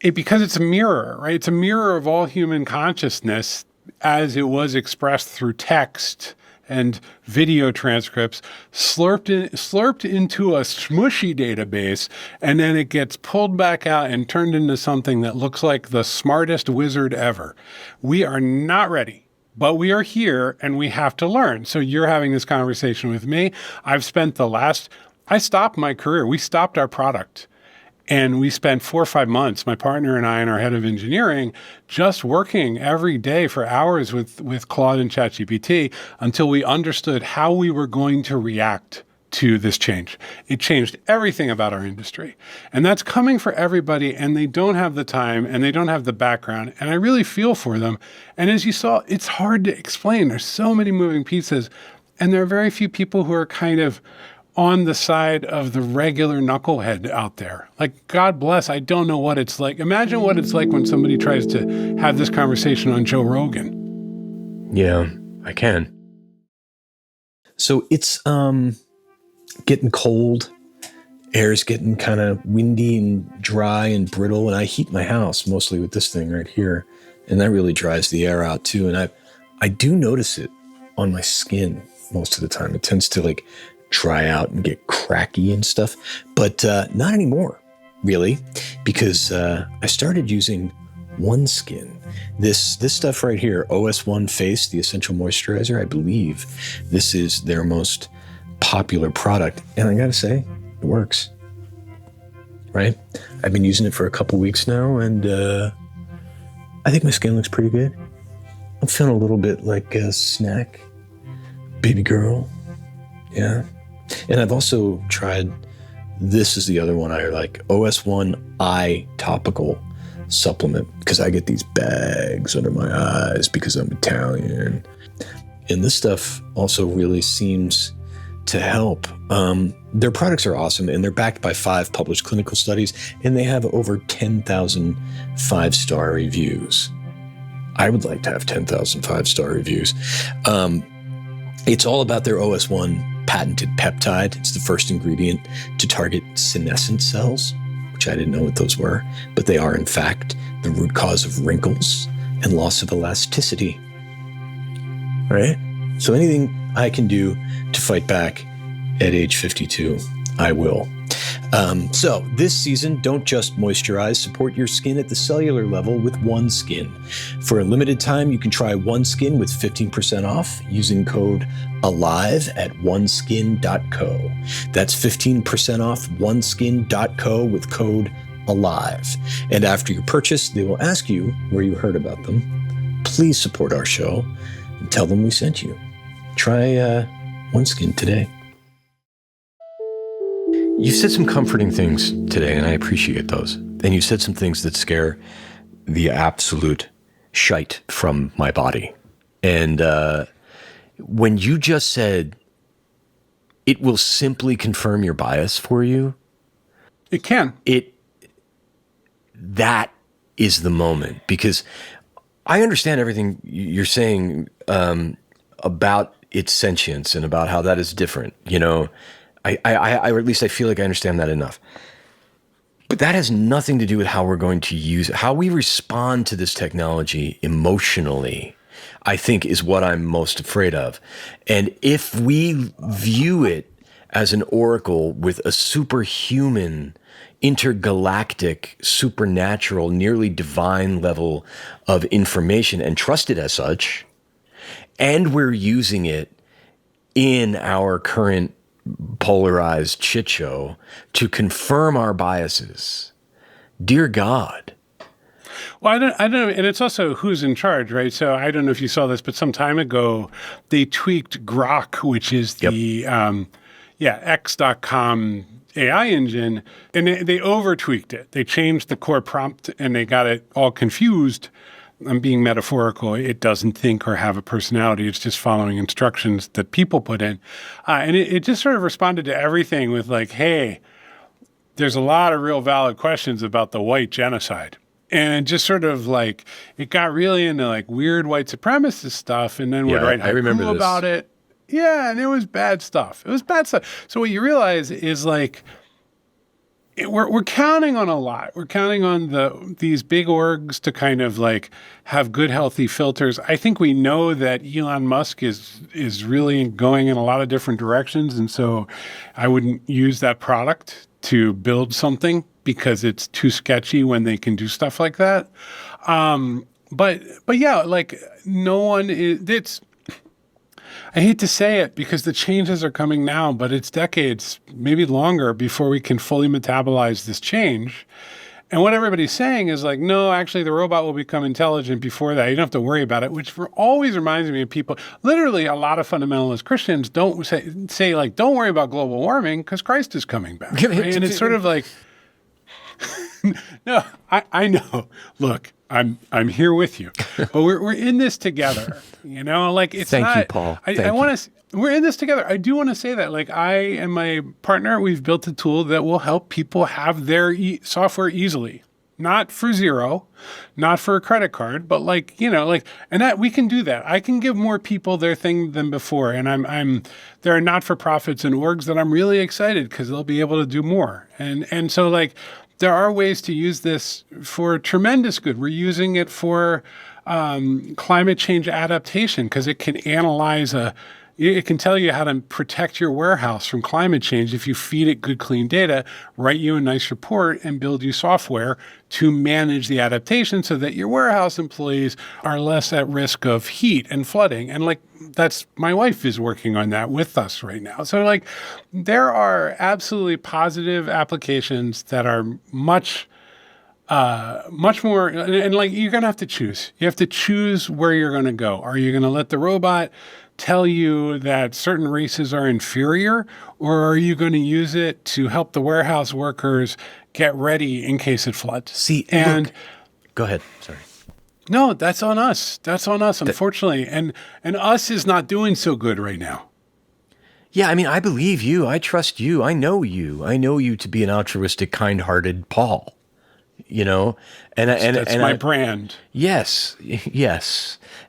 because it's a mirror, right? It's a mirror of all human consciousness as it was expressed through text and video transcripts, slurped into a smushy database, and then it gets pulled back out and turned into something that looks like the smartest wizard ever. We are not ready, but we are here and we have to learn. So you're having this conversation with me. I stopped my career. We stopped our product. And we spent 4 or 5 months, my partner and I and our head of engineering, just working every day for hours with Claude and ChatGPT until we understood how we were going to react to this change. It changed everything about our industry. And that's coming for everybody, and they don't have the time and they don't have the background. And I really feel for them. And as you saw, it's hard to explain. There's so many moving pieces, and there are very few people who are kind of on the side of the regular knucklehead out there. God bless, I don't know what it's like. Imagine what it's like when somebody tries to have this conversation on Joe Rogan. Yeah, I can. So it's getting cold. Air's getting kind of windy and dry and brittle, and I heat my house mostly with this thing right here, and that really dries the air out too. And I do notice it on my skin most of the time. It tends to dry out and get cracky and stuff, but not anymore, really, because I started using OneSkin. This stuff right here, OS1 Face, the Essential Moisturizer, I believe this is their most popular product, and I gotta say, it works. Right? I've been using it for a couple weeks now, and I think my skin looks pretty good. I'm feeling a little bit like a snack baby girl. Yeah. And I've also tried, this is the other one I like, OS1 Eye Topical Supplement, because I get these bags under my eyes because I'm Italian. And this stuff also really seems to help. Their products are awesome, and they're backed by 5 published clinical studies, and they have over 10,000 5-star reviews. I would like to have 10,000 5-star reviews. It's all about their OS1 patented peptide. It's the first ingredient to target senescent cells, which I didn't know what those were, but they are in fact the root cause of wrinkles and loss of elasticity. All right? So anything I can do to fight back at age 52, I will. So this season, don't just moisturize, support your skin at the cellular level with OneSkin. For a limited time, you can try OneSkin with 15% off using code ALIVE at oneskin.co. That's 15% off oneskin.co with code ALIVE. And after your purchase, they will ask you where you heard about them. Please support our show and tell them we sent you. Try OneSkin today. You've said some comforting things today, and I appreciate those. And you said some things that scare the absolute shite from my body. And when you just said it will simply confirm your bias for you, it can. That is the moment, because I understand everything you're saying about its sentience and about how that is different. You know, or at least I feel like I understand that enough. But that has nothing to do with how we're going to use it. How we respond to this technology emotionally, I think, is what I'm most afraid of. And if we view it as an oracle with a superhuman, intergalactic, supernatural, nearly divine level of information and trust it as such, and we're using it in our current polarized shit show to confirm our biases, dear God. Well, I don't know. And it's also who's in charge, right? So I don't know if you saw this, but some time ago, they tweaked Grok, which is the X.com AI engine, and they over tweaked it. They changed the core prompt and they got it all confused. I'm being metaphorical. It doesn't think or have a personality. It's just following instructions that people put in. And it just sort of responded to everything with like, hey, there's a lot of real valid questions about the white genocide. And just sort of like, it got really into like weird white supremacist stuff and then would write haiku about it. Yeah, and it was bad stuff. It was bad stuff. So what you realize is like, we're counting on a lot. We're counting on these big orgs to kind of like have good, healthy filters. I think we know that Elon Musk is really going in a lot of different directions. And so I wouldn't use that product to build something because it's too sketchy when they can do stuff like that. But yeah, like no one is, I hate to say it because the changes are coming now, but it's decades, maybe longer, before we can fully metabolize this change. And what everybody's saying is like, no, actually the robot will become intelligent before that. You don't have to worry about it, which always reminds me of people. Literally, a lot of fundamentalist Christians don't say like, don't worry about global warming because Christ is coming back. Right? And it's sort of like, no, I know. Look, I'm here with you, but we're in this together. You know, like it's Thank not. you, Paul. I want to. We're in this together. I do want to say that. Like I and my partner, we've built a tool that will help people have their software easily. Not for zero, not for a credit card, but like, you know, like, and that we can do that. I can give more people their thing than before. And there are not-for-profits and orgs that I'm really excited because they'll be able to do more. And so like, there are ways to use this for tremendous good. We're using it for climate change adaptation because it can analyze it can tell you how to protect your warehouse from climate change if you feed it good, clean data, write you a nice report, and build you software to manage the adaptation so that your warehouse employees are less at risk of heat and flooding. And like, that's my wife is working on that with us right now. So like, there are absolutely positive applications that are much more, and like, you're going to have to choose. You have to choose where you're going to go. Are you going to let the robot tell you that certain races are inferior, or are you going to use it to help the warehouse workers get ready in case it floods? See, and look, go ahead. Sorry. No, that's on us. That's on us, unfortunately. And us is not doing so good right now. Yeah, I mean, I believe you. I trust you. I know you. I know you to be an altruistic, kind-hearted Paul. You know, That's my brand. Yes,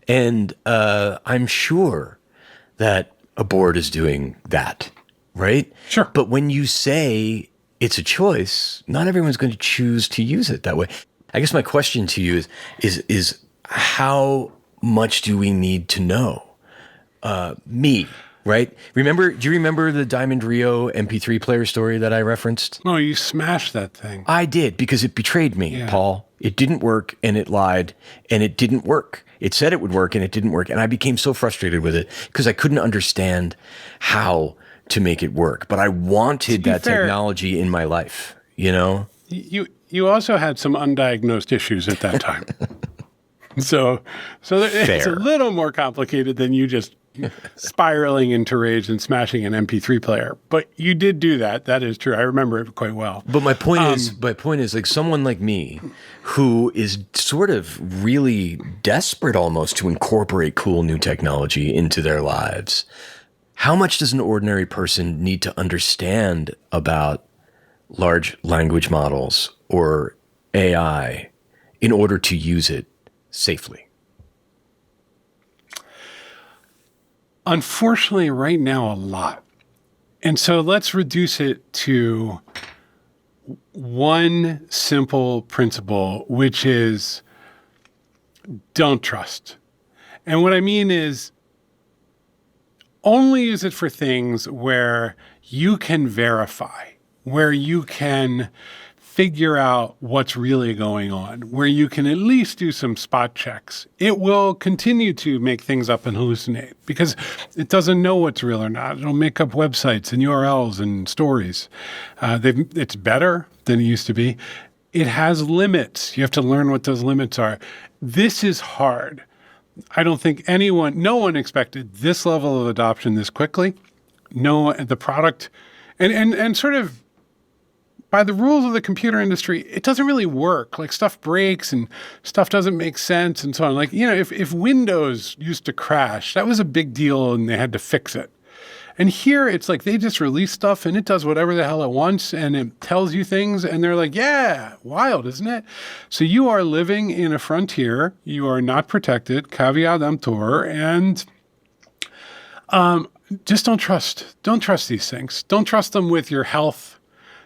and I'm sure that a board is doing that, right? Sure. But when you say it's a choice, not everyone's going to choose to use it that way. I guess my question to you is how much do we need to know? Me. Right? Do you remember the Diamond Rio MP3 player story that I referenced? Oh, you smashed that thing. I did, because it betrayed me, Paul. It didn't work, and it lied, and it didn't work. It said it would work, and it didn't work. And I became so frustrated with it because I couldn't understand how to make it work. But I wanted that technology in my life, you know? You also had some undiagnosed issues at that time. So it's a little more complicated than you just spiraling into rage and smashing an MP3 player. But you did do that. That is true. I remember it quite well. But my point is like someone like me who is sort of really desperate almost to incorporate cool new technology into their lives. How much does an ordinary person need to understand about large language models or AI in order to use it safely? Unfortunately, right now, a lot. And so let's reduce it to one simple principle, which is don't trust. And what I mean is only use it for things where you can verify, where you can figure out what's really going on, where you can at least do some spot checks. It will continue to make things up and hallucinate because it doesn't know what's real or not. It'll make up websites and URLs and stories. It's better than it used to be. It has limits. You have to learn what those limits are. This is hard. I don't think no one expected this level of adoption this quickly. No, the product, and sort of by the rules of the computer industry, it doesn't really work. Like stuff breaks and stuff doesn't make sense and so on. Like, if Windows used to crash, that was a big deal and they had to fix it. And here it's like they just release stuff and it does whatever the hell it wants and it tells you things and they're like, yeah, wild, isn't it? So you are living in a frontier. You are not protected, caveat emptor, and just don't trust. Don't trust these things. Don't trust them with your health.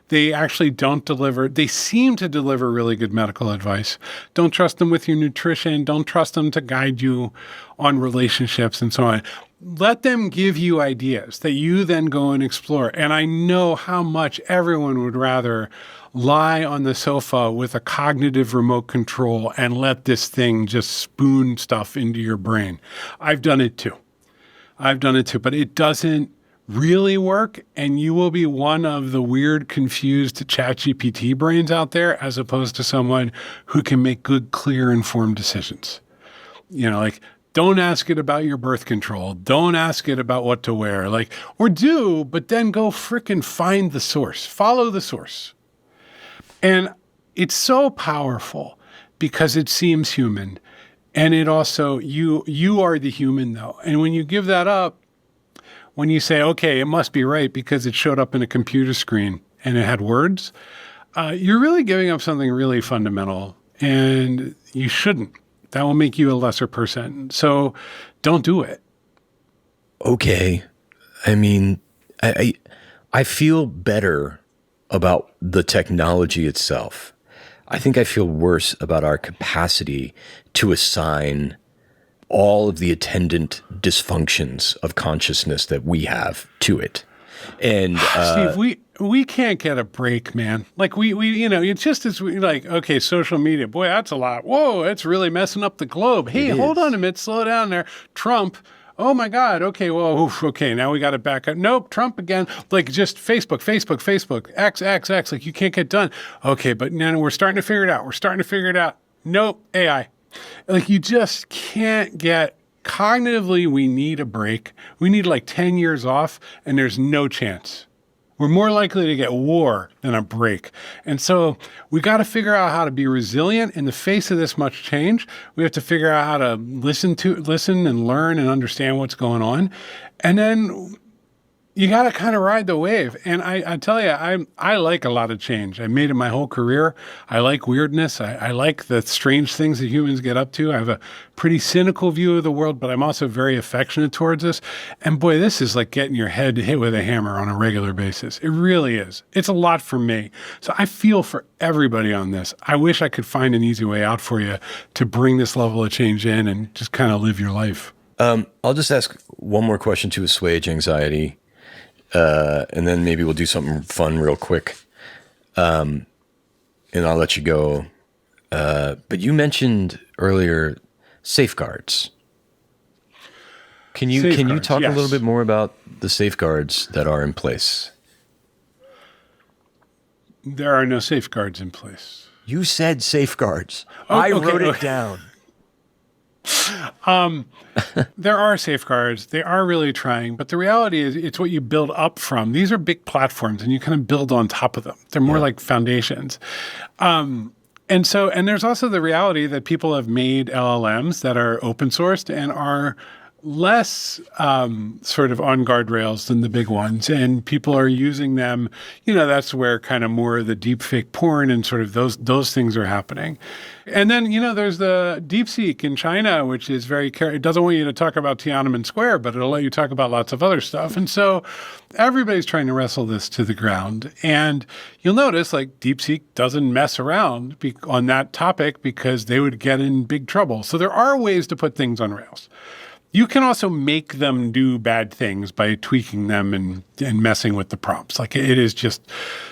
They actually don't deliver. They seem to deliver really good medical advice. Don't trust them with your nutrition. Don't trust them to guide you on relationships and so on. Let them give you ideas that you then go and explore. And I know how much everyone would rather lie on the sofa with a cognitive remote control and let this thing just spoon stuff into your brain. I've done it too. But it doesn't really work, and you will be one of the weird, confused ChatGPT brains out there as opposed to someone who can make good, clear, informed decisions. Like, don't ask it about your birth control. Don't ask it about what to wear. Or do, but then go frickin' find the source. Follow the source. And it's so powerful because it seems human. And it also, you are the human though. And when you give that up, when you say, okay, it must be right because it showed up in a computer screen and it had words, you're really giving up something really fundamental and you shouldn't. That will make you a lesser person. So don't do it. Okay. I mean, I feel better about the technology itself. I think I feel worse about our capacity to assign all of the attendant dysfunctions of consciousness that we have to it. And Steve, we can't get a break, man. Like we it's just as we okay, social media, boy, that's a lot. Whoa, it's really messing up the globe. Hey, hold on a minute, slow down there. Trump. Oh my God. Okay, well, okay, now we got to back up. Nope, Trump again. Like just Facebook, X. Like you can't get done. Okay, but now we're starting to figure it out. Nope, AI. Like you just can't get cognitively. We need a break. We need 10 years off, and there's no chance. We're more likely to get war than a break. And so we got to figure out how to be resilient in the face of this much change. We have to figure out how to listen and learn and understand what's going on. And then you got to kind of ride the wave. And I tell you, I like a lot of change. I made it my whole career. I like weirdness. I like the strange things that humans get up to. I have a pretty cynical view of the world, but I'm also very affectionate towards this. And boy, this is like getting your head hit with a hammer on a regular basis. It really is. It's a lot for me. So I feel for everybody on this. I wish I could find an easy way out for you to bring this level of change in and just kind of live your life. I'll just ask one more question to assuage anxiety. And then maybe we'll do something fun real quick. And I'll let you go. But you mentioned earlier safeguards. Can you talk a little bit more about the safeguards that are in place? There are no safeguards in place. You said safeguards. I wrote it down. There are safeguards. They are really trying, but the reality is it's what you build up from. These are big platforms and you kind of build on top of them. They're more like foundations. And there's also the reality that people have made LLMs that are open sourced and are less sort of on guardrails than the big ones, and people are using them. That's where kind of more of the deep fake porn and sort of those things are happening. And then there's the DeepSeek in China, which is it doesn't want you to talk about Tiananmen Square, but it'll let you talk about lots of other stuff. And so everybody's trying to wrestle this to the ground. And you'll notice like DeepSeek doesn't mess around on that topic because they would get in big trouble. So there are ways to put things on rails. You can also make them do bad things by tweaking them and messing with the prompts. Like it is just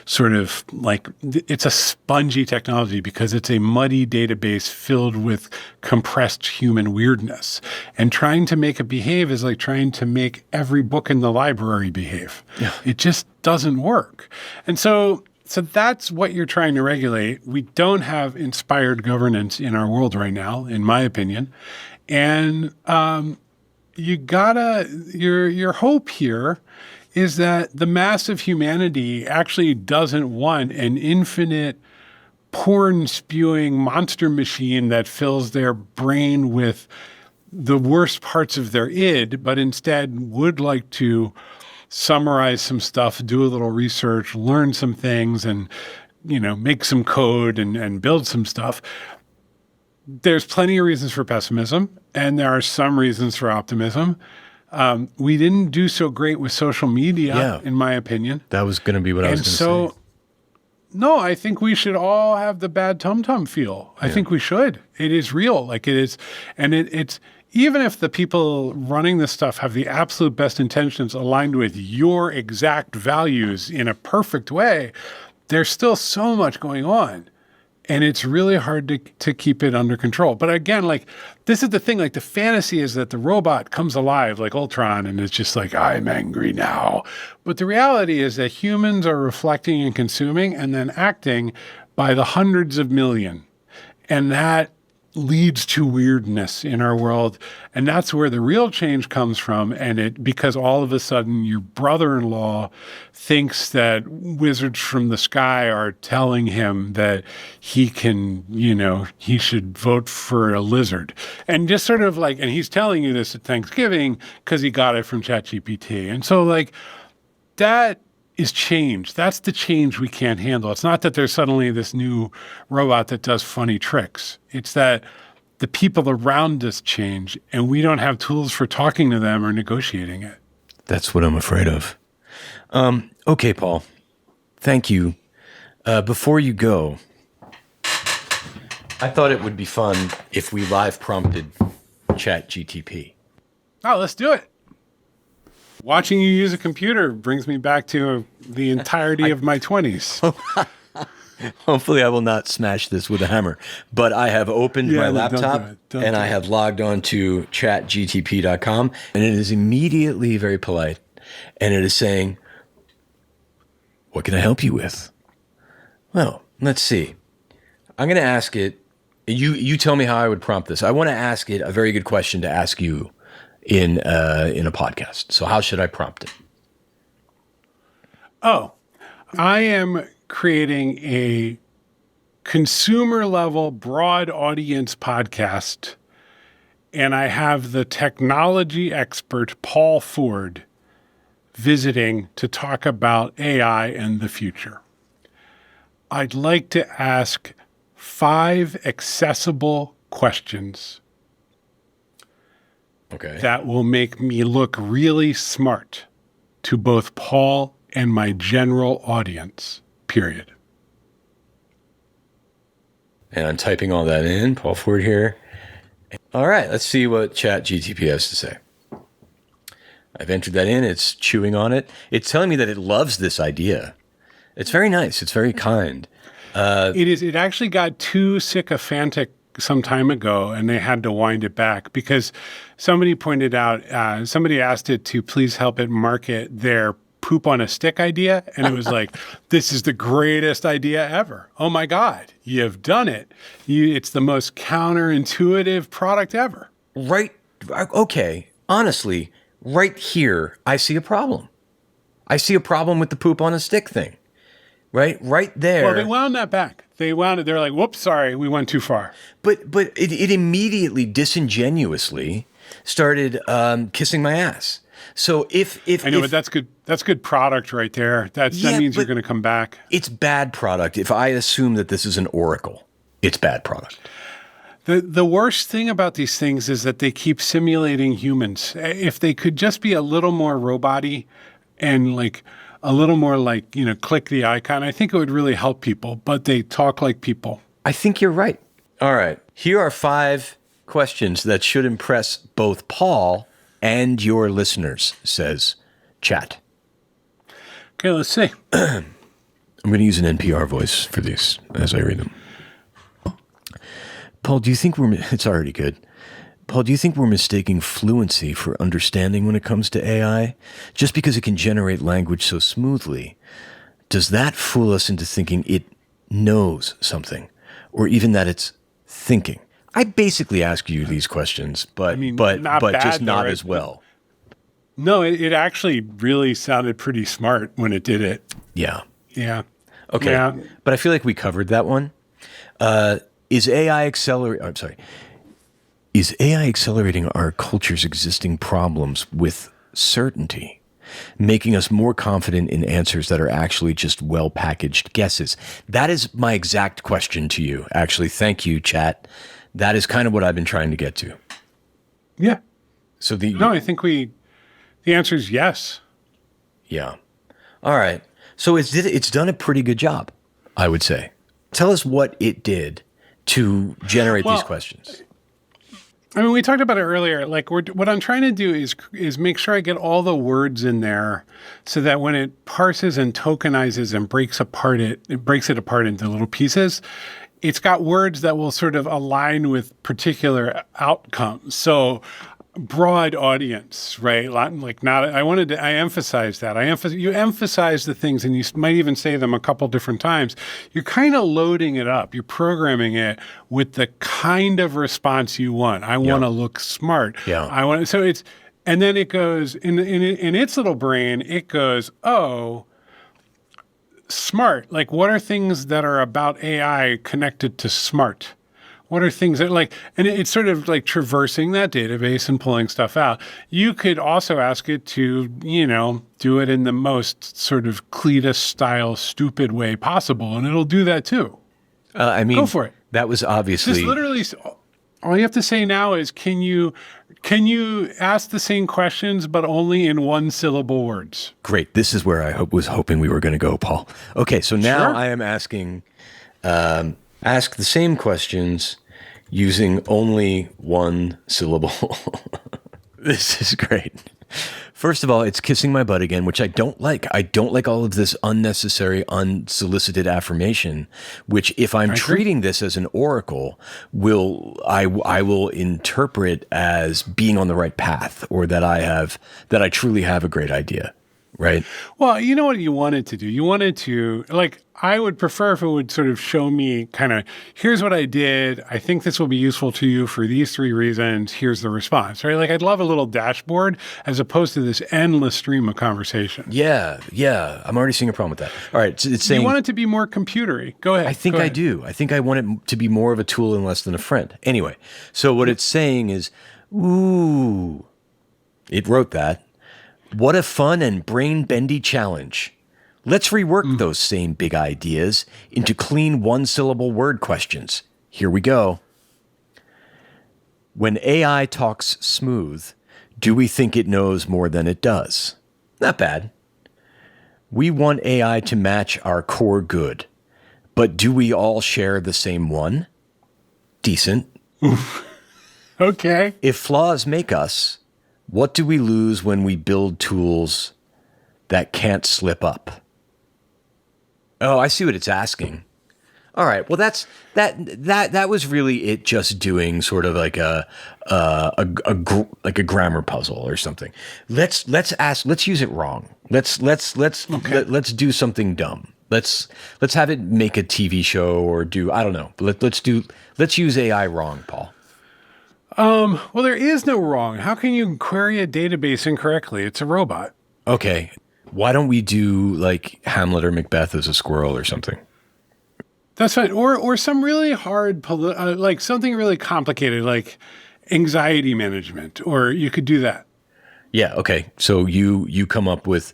sort of like it's a spongy technology because it's a muddy database filled with compressed human weirdness. And trying to make it behave is like trying to make every book in the library behave. Yeah. It just doesn't work. And so that's what you're trying to regulate. We don't have inspired governance in our world right now, in my opinion. And your hope here is that the mass of humanity actually doesn't want an infinite porn-spewing monster machine that fills their brain with the worst parts of their id, but instead would like to summarize some stuff, do a little research, learn some things, and make some code and build some stuff. There's plenty of reasons for pessimism, and there are some reasons for optimism. We didn't do so great with social media, in my opinion. That was going to be what I was going to say. No, I think we should all have the bad tum-tum feel. I think we should. It is real. Like it is. And it's even if the people running this stuff have the absolute best intentions aligned with your exact values in a perfect way, there's still so much going on. And it's really hard to keep it under control. But again, like, this is the thing, like, the fantasy is that the robot comes alive like Ultron and it's just like, I'm angry now. But the reality is that humans are reflecting and consuming and then acting by the hundreds of million. And that leads to weirdness in our world. And that's where the real change comes from. And because all of a sudden your brother-in-law thinks that wizards from the sky are telling him that he can, he should vote for a lizard. And just sort of like, and he's telling you this at Thanksgiving because he got it from ChatGPT. And so like that is change. That's the change we can't handle. It's not that there's suddenly this new robot that does funny tricks. It's that the people around us change and we don't have tools for talking to them or negotiating it. That's what I'm afraid of. Okay, Paul. Thank you. Before you go, I thought it would be fun if we live prompted ChatGPT. Oh, let's do it. Watching you use a computer brings me back to the entirety of my 20s. Hopefully I will not smash this with a hammer. But I have opened my laptop and I have logged on to chatgtp.com, and it is immediately very polite. And it is saying, what can I help you with? Well, let's see. I'm going to ask it. You tell me how I would prompt this. I want to ask it a very good question to ask you in a podcast. So how should I prompt it? Oh, I am creating a consumer level broad audience podcast, and I have the technology expert Paul Ford visiting to talk about AI and the future. I'd like to ask 5 accessible questions. Okay. That will make me look really smart to both Paul and my general audience, period. And I'm typing all that in, Paul Ford here. All right, let's see what ChatGPT has to say. I've entered that in. It's chewing on it. It's telling me that it loves this idea. It's very nice. It's very kind. It is. It actually got too sycophantic some time ago, and they had to wind it back because somebody pointed out, somebody asked it to please help it market their poop on a stick idea. And it was like, this is the greatest idea ever. Oh my God, you've done it. It's the most counterintuitive product ever. Right. Okay. Honestly, right here, I see a problem. I see a problem with the poop on a stick thing. Right there. Well, they wound that back. They're like, whoops, sorry, we went too far. But it immediately, disingenuously started kissing my ass. So if I know, if, but that's good. That's good product right there. That means you're going to come back. it's bad product. If I assume that this is an oracle, it's bad product. The worst thing about these things is that they keep simulating humans. If they could just be a little more robot-y and like a little more like, click the icon, I think it would really help people, but they talk like people. I think you're right. All right. Here are 5 questions that should impress both Paul and your listeners, says Chat. Okay, let's see. I'm going to use an NPR voice for these as I read them. Paul, do you think it's already good. Paul, do you think we're mistaking fluency for understanding when it comes to AI? Just because it can generate language so smoothly, does that fool us into thinking it knows something, or even that it's thinking? I basically ask you these questions, but just not as well. No, it actually really sounded pretty smart when it did it. Yeah. Yeah. Okay. Yeah. But I feel like we covered that one. Is AI accelerating our culture's existing problems with certainty, making us more confident in answers that are actually just well-packaged guesses? That is my exact question to you, actually. Thank you, Chat. That is kind of what I've been trying to get to. Yeah. So I think the answer is yes. Yeah. All right. So it's done a pretty good job, I would say. Tell us what it did to generate these questions. I mean, we talked about it earlier. Like, what I'm trying to do is make sure I get all the words in there, so that when it parses and tokenizes and breaks it apart into little pieces, it's got words that will sort of align with particular outcomes. So, broad audience, right? Like, I emphasize that. You emphasize the things, and you might even say them a couple different times. You're kind of loading it up. You're programming it with the kind of response you want. I want to look smart. Yeah. And then it goes in its little brain. It goes, oh, smart. Like, what are things that are about AI connected to smart? What are things that and it's sort of like traversing that database and pulling stuff out. You could also ask it to, do it in the most sort of Cletus style stupid way possible, and it'll do that too. Go for it. That was obviously just literally all you have to say now is, can you ask the same questions but only in 1-syllable words? Great. This is where I was hoping we were going to go, Paul. Okay, so now I am asking. Ask the same questions using only 1 syllable. This is great. First of all, it's kissing my butt again, which I don't like. I don't like all of this unnecessary, unsolicited affirmation, which if I'm treating this as an oracle, I will interpret as being on the right path, or that I truly have a great idea. Right. Well, you know what you wanted to do? You wanted to, I would prefer if it would sort of show me kind of, here's what I did. I think this will be useful to you for these 3 reasons. Here's the response, right? Like, I'd love a little dashboard as opposed to this endless stream of conversation. Yeah. I'm already seeing a problem with that. All right. It's saying, you want it to be more computery. Go ahead. I think I do. I think I want it to be more of a tool and less than a friend. Anyway, so what it's saying is, ooh, it wrote that. What a fun and brain-bendy challenge. Let's rework those same big ideas into clean 1-syllable word questions. Here we go. When AI talks smooth, do we think it knows more than it does? Not bad. We want AI to match our core good, but do we all share the same one? Decent. Okay. If flaws make us, what do we lose when we build tools that can't slip up? Oh, I see what it's asking. All right. Well, that was really it, just doing sort of like a grammar puzzle or something. Let's use it wrong. Let's do something dumb. Let's have it make a TV show or do, I don't know. Let's use AI wrong, Paul. Well, there is no wrong. How can you query a database incorrectly? It's a robot. Okay. Why don't we do like Hamlet or Macbeth as a squirrel or something? That's fine. Or some really hard, like something really complicated, like anxiety management, or you could do that. Yeah. Okay. So you come up with,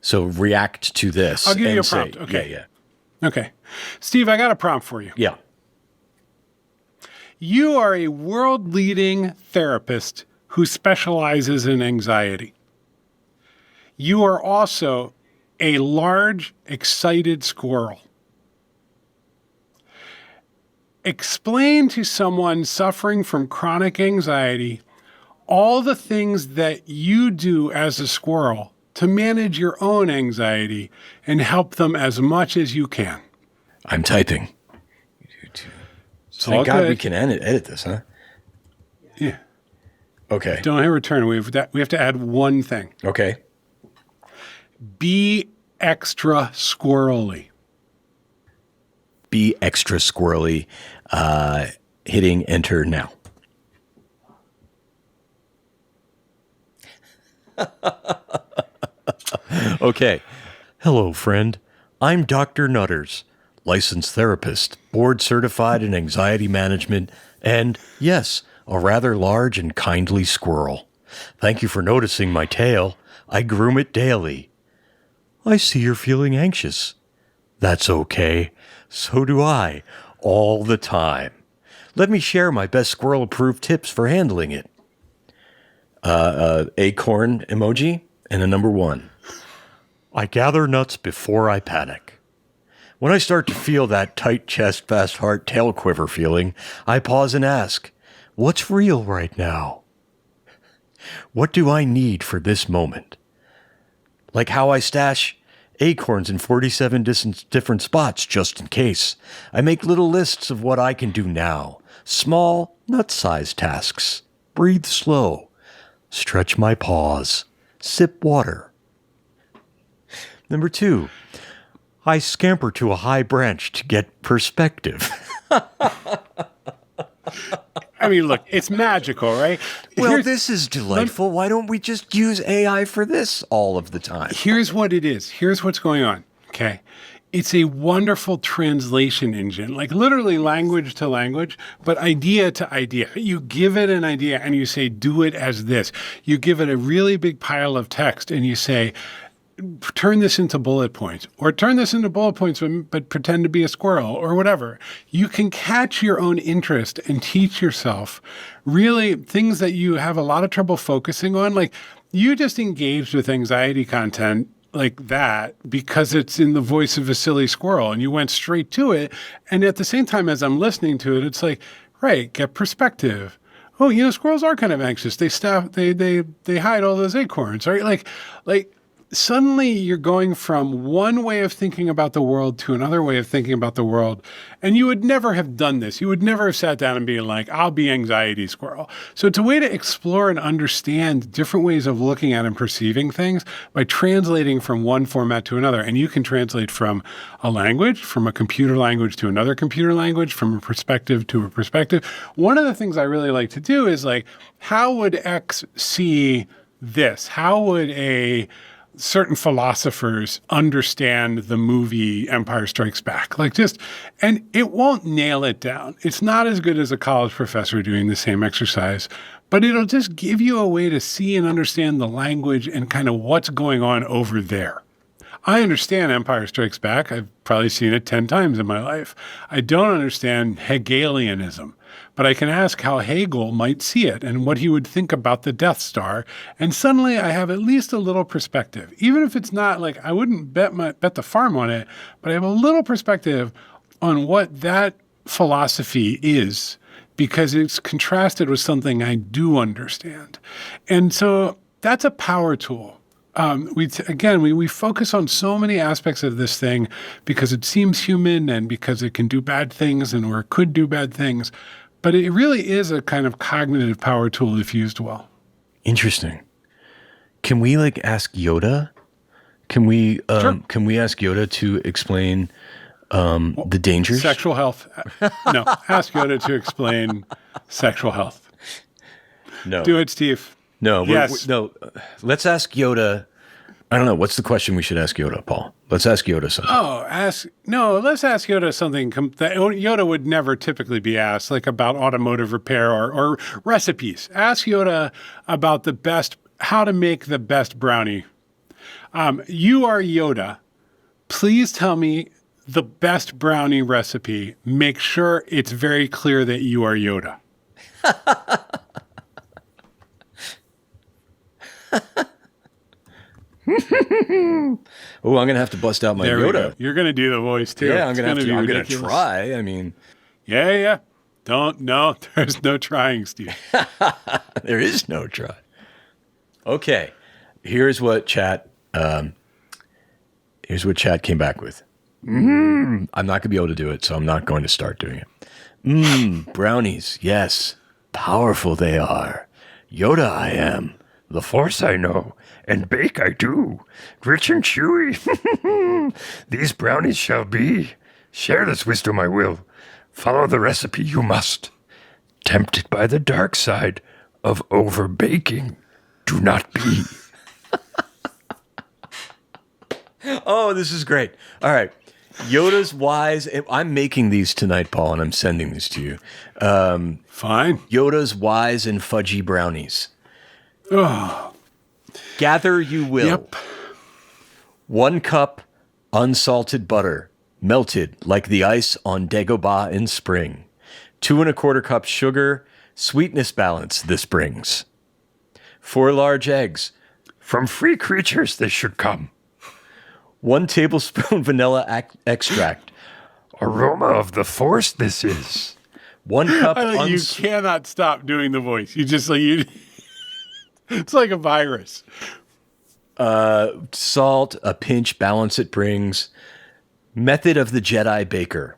so react to this. I'll give you a and say, prompt. Okay. Yeah. Okay. Steve, I got a prompt for you. Yeah. You are a world-leading therapist who specializes in anxiety. You are also a large, excited squirrel. Explain to someone suffering from chronic anxiety all the things that you do as a squirrel to manage your own anxiety and help them as much as you can. I'm typing. Thank God we can edit this, huh? Yeah. Okay. Don't hit return. We have to add one thing. Okay. Be extra squirrely. Be extra squirrely. Hitting enter now. Okay. Hello, friend. I'm Dr. Nutters, licensed therapist, board certified in anxiety management, and yes, a rather large and kindly squirrel. Thank you for noticing my tail. I groom it daily. I see you're feeling anxious. That's okay. So do I, all the time. Let me share my best squirrel-approved tips for handling it. Acorn emoji and a number 1. I gather nuts before I panic. When I start to feel that tight chest, fast heart, tail quiver feeling, I pause and ask, what's real right now? What do I need for this moment? Like how I stash acorns in 47 different spots just in case. I make little lists of what I can do now. Small, nut-sized tasks. Breathe slow. Stretch my paws. Sip water. Number 2, I scamper to a high branch to get perspective. I mean, look, it's magical, right? Well, this is delightful. Why don't we just use AI for this all of the time? Here's what it is. Here's what's going on, okay? It's a wonderful translation engine, like literally language to language, but idea to idea. You give it an idea and you say, do it as this. You give it a really big pile of text and you say, turn this into bullet points, or turn this into bullet points, but pretend to be a squirrel, or whatever. You can catch your own interest and teach yourself really things that you have a lot of trouble focusing on. Like you just engaged with anxiety content like that because it's in the voice of a silly squirrel and you went straight to it. And at the same time, as I'm listening to it, it's like, right, get perspective. Oh, squirrels are kind of anxious. They hide all those acorns, right? Like suddenly you're going from one way of thinking about the world to another way of thinking about the world. And you would never have done this. You would never have sat down and been like, I'll be anxiety squirrel. So it's a way to explore and understand different ways of looking at and perceiving things by translating from one format to another. And you can translate from a language, from a computer language to another computer language, from a perspective to a perspective. One of the things I really like to do is like, how would X see this? How would certain philosophers understand the movie Empire Strikes Back? And it won't nail it down. It's not as good as a college professor doing the same exercise, but it'll just give you a way to see and understand the language and kind of what's going on over there. I understand Empire Strikes Back. I've probably seen it 10 times in my life. I don't understand Hegelianism, but I can ask how Hegel might see it and what he would think about the Death Star. And suddenly I have at least a little perspective. Even if it's not like, I wouldn't bet the farm on it, but I have a little perspective on what that philosophy is because it's contrasted with something I do understand. And so that's a power tool. We focus on so many aspects of this thing because it seems human and because it can do bad things or it could do bad things. But it really is a kind of cognitive power tool if used well. Interesting. Can we ask Yoda? Can we ask Yoda to explain the dangers? Sexual health. No, ask Yoda to explain sexual health. No. Do it, Steve. No. Yes. No. Let's ask Yoda I don't know. What's the question we should ask Yoda, Paul? Let's ask Yoda something. Let's ask Yoda something that Yoda would never typically be asked, like about automotive repair or recipes. Ask Yoda about how to make the best brownie. You are Yoda. Please tell me the best brownie recipe. Make sure it's very clear that you are Yoda. Oh, I'm gonna have to bust out my Yoda. You're gonna do the voice too. Yeah, I'm gonna try. I mean, yeah. There's no trying, Steve. there is no try. Okay, here's what chat came back with. I'm not gonna be able to do it, so I'm not going to start doing it. Brownies, yes, powerful they are. Yoda, I am. The Force I know, and bake I do, rich and chewy. These brownies shall be. Share this wisdom I will. Follow the recipe you must. Tempted by the dark side of over-baking, do not be. Oh, this is great. All right. Yoda's wise. I'm making these tonight, Paul, and I'm sending these to you. Fine. Yoda's wise and fudgy brownies. Oh. Gather you will. Yep. 1 cup unsalted butter, melted like the ice on Dagobah in spring. 2 1/4 cups sugar, sweetness balance this brings. 4 large eggs. From free creatures they should come. 1 tablespoon vanilla extract. Aroma of the Force this is. 1 cup. You cannot stop doing the voice. You just it's like a virus. Salt, a pinch, balance it brings. Method of the Jedi baker.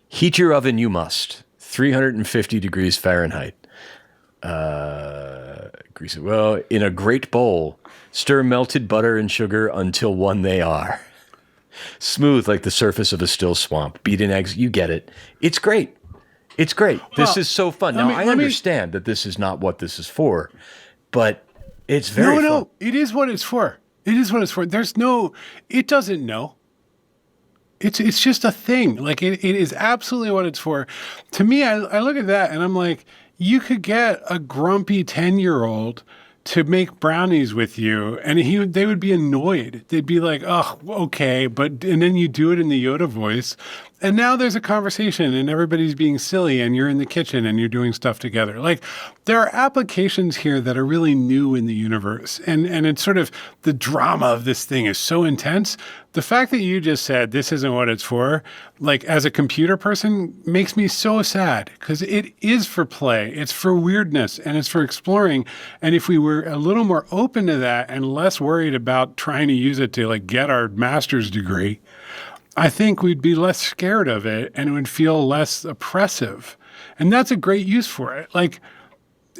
Heat your oven you must. 350 degrees Fahrenheit. Grease it well. In a great bowl, stir melted butter and sugar until one they are. Smooth like the surface of a still swamp. Beat in eggs. You get it. It's great. It's great. This is so fun. Now, I understand that this is not what this is for, but it's very fun. No, it is what it's for. It is what it's for. It doesn't know. It's just a thing. Like it is absolutely what it's for. To me, I look at that and I'm like, you could get a grumpy 10-year-old to make brownies with you, and they would be annoyed. They'd be like, "Oh, okay," and then you do it in the Yoda voice, and now there's a conversation, and everybody's being silly, and you're in the kitchen, and you're doing stuff together. Like, there are applications here that are really new in the universe, and it's sort of the drama of this thing is so intense. The fact that you just said this isn't what it's for, like as a computer person, makes me so sad because it is for play, it's for weirdness, and it's for exploring. And if we were a little more open to that and less worried about trying to use it to like get our master's degree, I think we'd be less scared of it and it would feel less oppressive. And that's a great use for it. Like,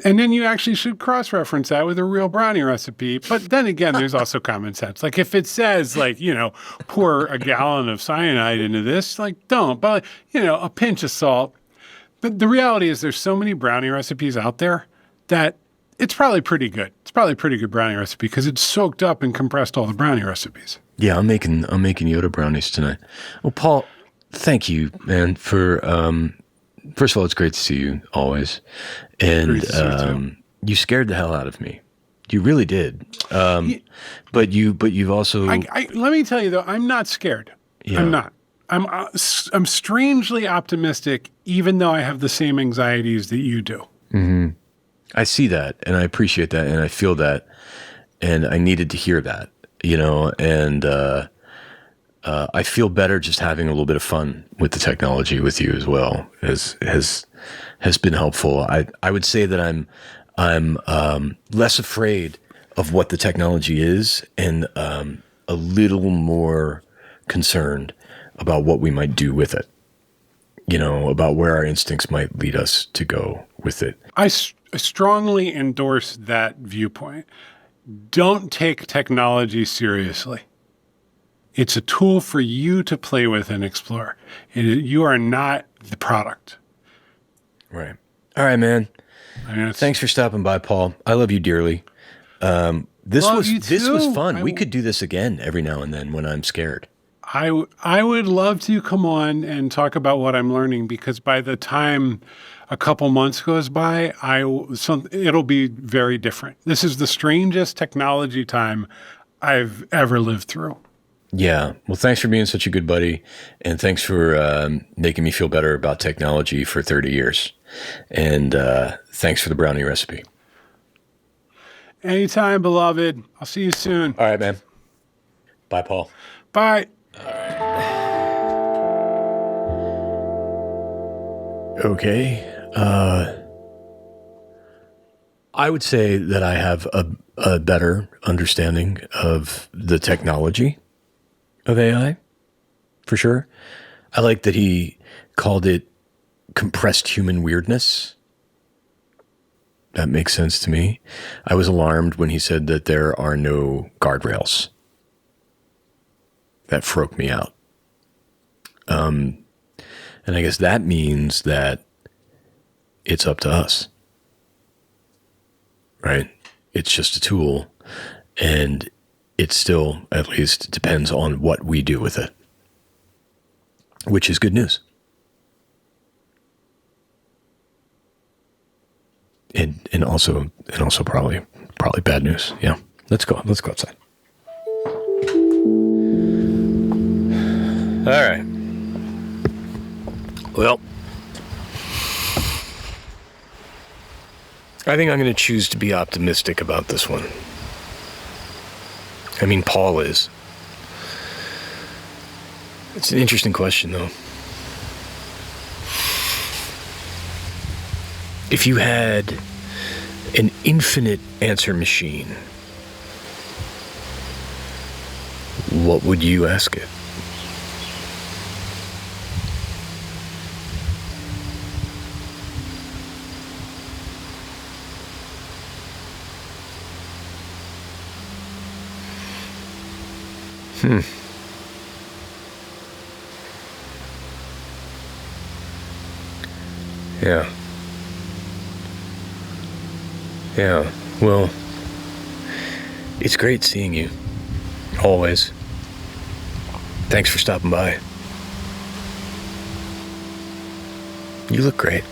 and then you actually should cross-reference that with a real brownie recipe. But then again, there's also common sense. Like if it says like, pour a gallon of cyanide into this, like don't, but a pinch of salt. But the reality is there's so many brownie recipes out there that it's probably pretty good. It's probably a pretty good brownie recipe because it's soaked up and compressed all the brownie recipes. Yeah, I'm making Yoda brownies tonight. Well, Paul, thank you, man, for first of all, it's great to see you always. And you scared the hell out of me. You really did. But you've also let me tell you though, I'm not scared. Yeah. I'm not. I'm strangely optimistic, even though I have the same anxieties that you do. Mm-hmm. I see that, and I appreciate that, and I feel that, and I needed to hear that, and I feel better just having a little bit of fun with the technology with you as well has been helpful. I would say that I'm less afraid of what the technology is and a little more concerned about what we might do with it. About where our instincts might lead us to go with it. I strongly endorse that viewpoint. Don't take technology seriously. It's a tool for you to play with and explore. You are not the product. Right. All right, man. Thanks for stopping by, Paul. I love you dearly. This Love was you this was too. fun. We could do this again every now and then when I'm scared. I would love to come on and talk about what I'm learning, because by the time a couple months goes by, it'll be very different. This is the strangest technology time I've ever lived through. Yeah. Well, thanks for being such a good buddy, and thanks for making me feel better about technology for 30 years. And thanks for the brownie recipe. Anytime, beloved. I'll see you soon. All right, man. Bye, Paul. Bye. Okay. I would say that I have a better understanding of the technology of AI, for sure. I like that he called it compressed human weirdness. That makes sense to me. I was alarmed when he said that there are no guardrails. That freaked me out. And I guess that means that it's up to us, right? It's just a tool, and it still, at least, depends on what we do with it, which is good news. And also probably bad news. Yeah. Let's go outside. All right. Well, I think I'm going to choose to be optimistic about this one. I mean, Paul is. It's an interesting question, though. If you had an infinite answer machine, what would you ask it? Yeah. Yeah. Well, it's great seeing you. Always. Thanks for stopping by. You look great.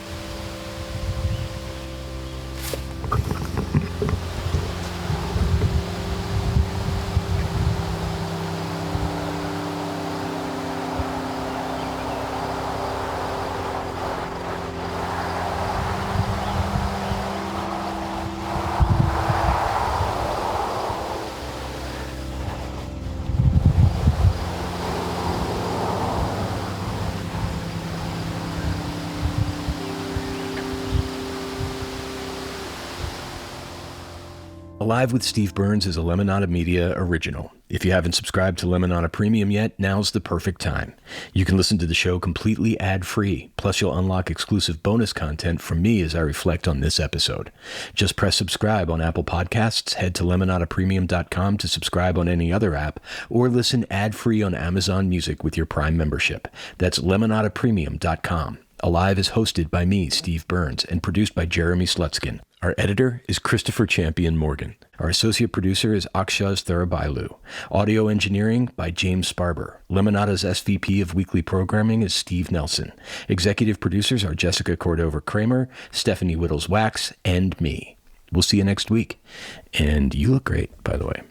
Alive with Steve Burns is a Lemonada Media original. If you haven't subscribed to Lemonada Premium yet, now's the perfect time. You can listen to the show completely ad-free, plus you'll unlock exclusive bonus content from me as I reflect on this episode. Just press subscribe on Apple Podcasts, head to lemonadapremium.com to subscribe on any other app, or listen ad-free on Amazon Music with your Prime membership. That's lemonadapremium.com. Alive is hosted by me, Steve Burns, and produced by Jeremy Slutskin. Our editor is Christopher Champion Morgan. Our associate producer is Akshaz Tharabailu. Audio engineering by James Sparber. Lemonada's SVP of weekly programming is Steve Nelson. Executive producers are Jessica Cordova-Kramer, Stephanie Whittles-Wax, and me. We'll see you next week. And you look great, by the way.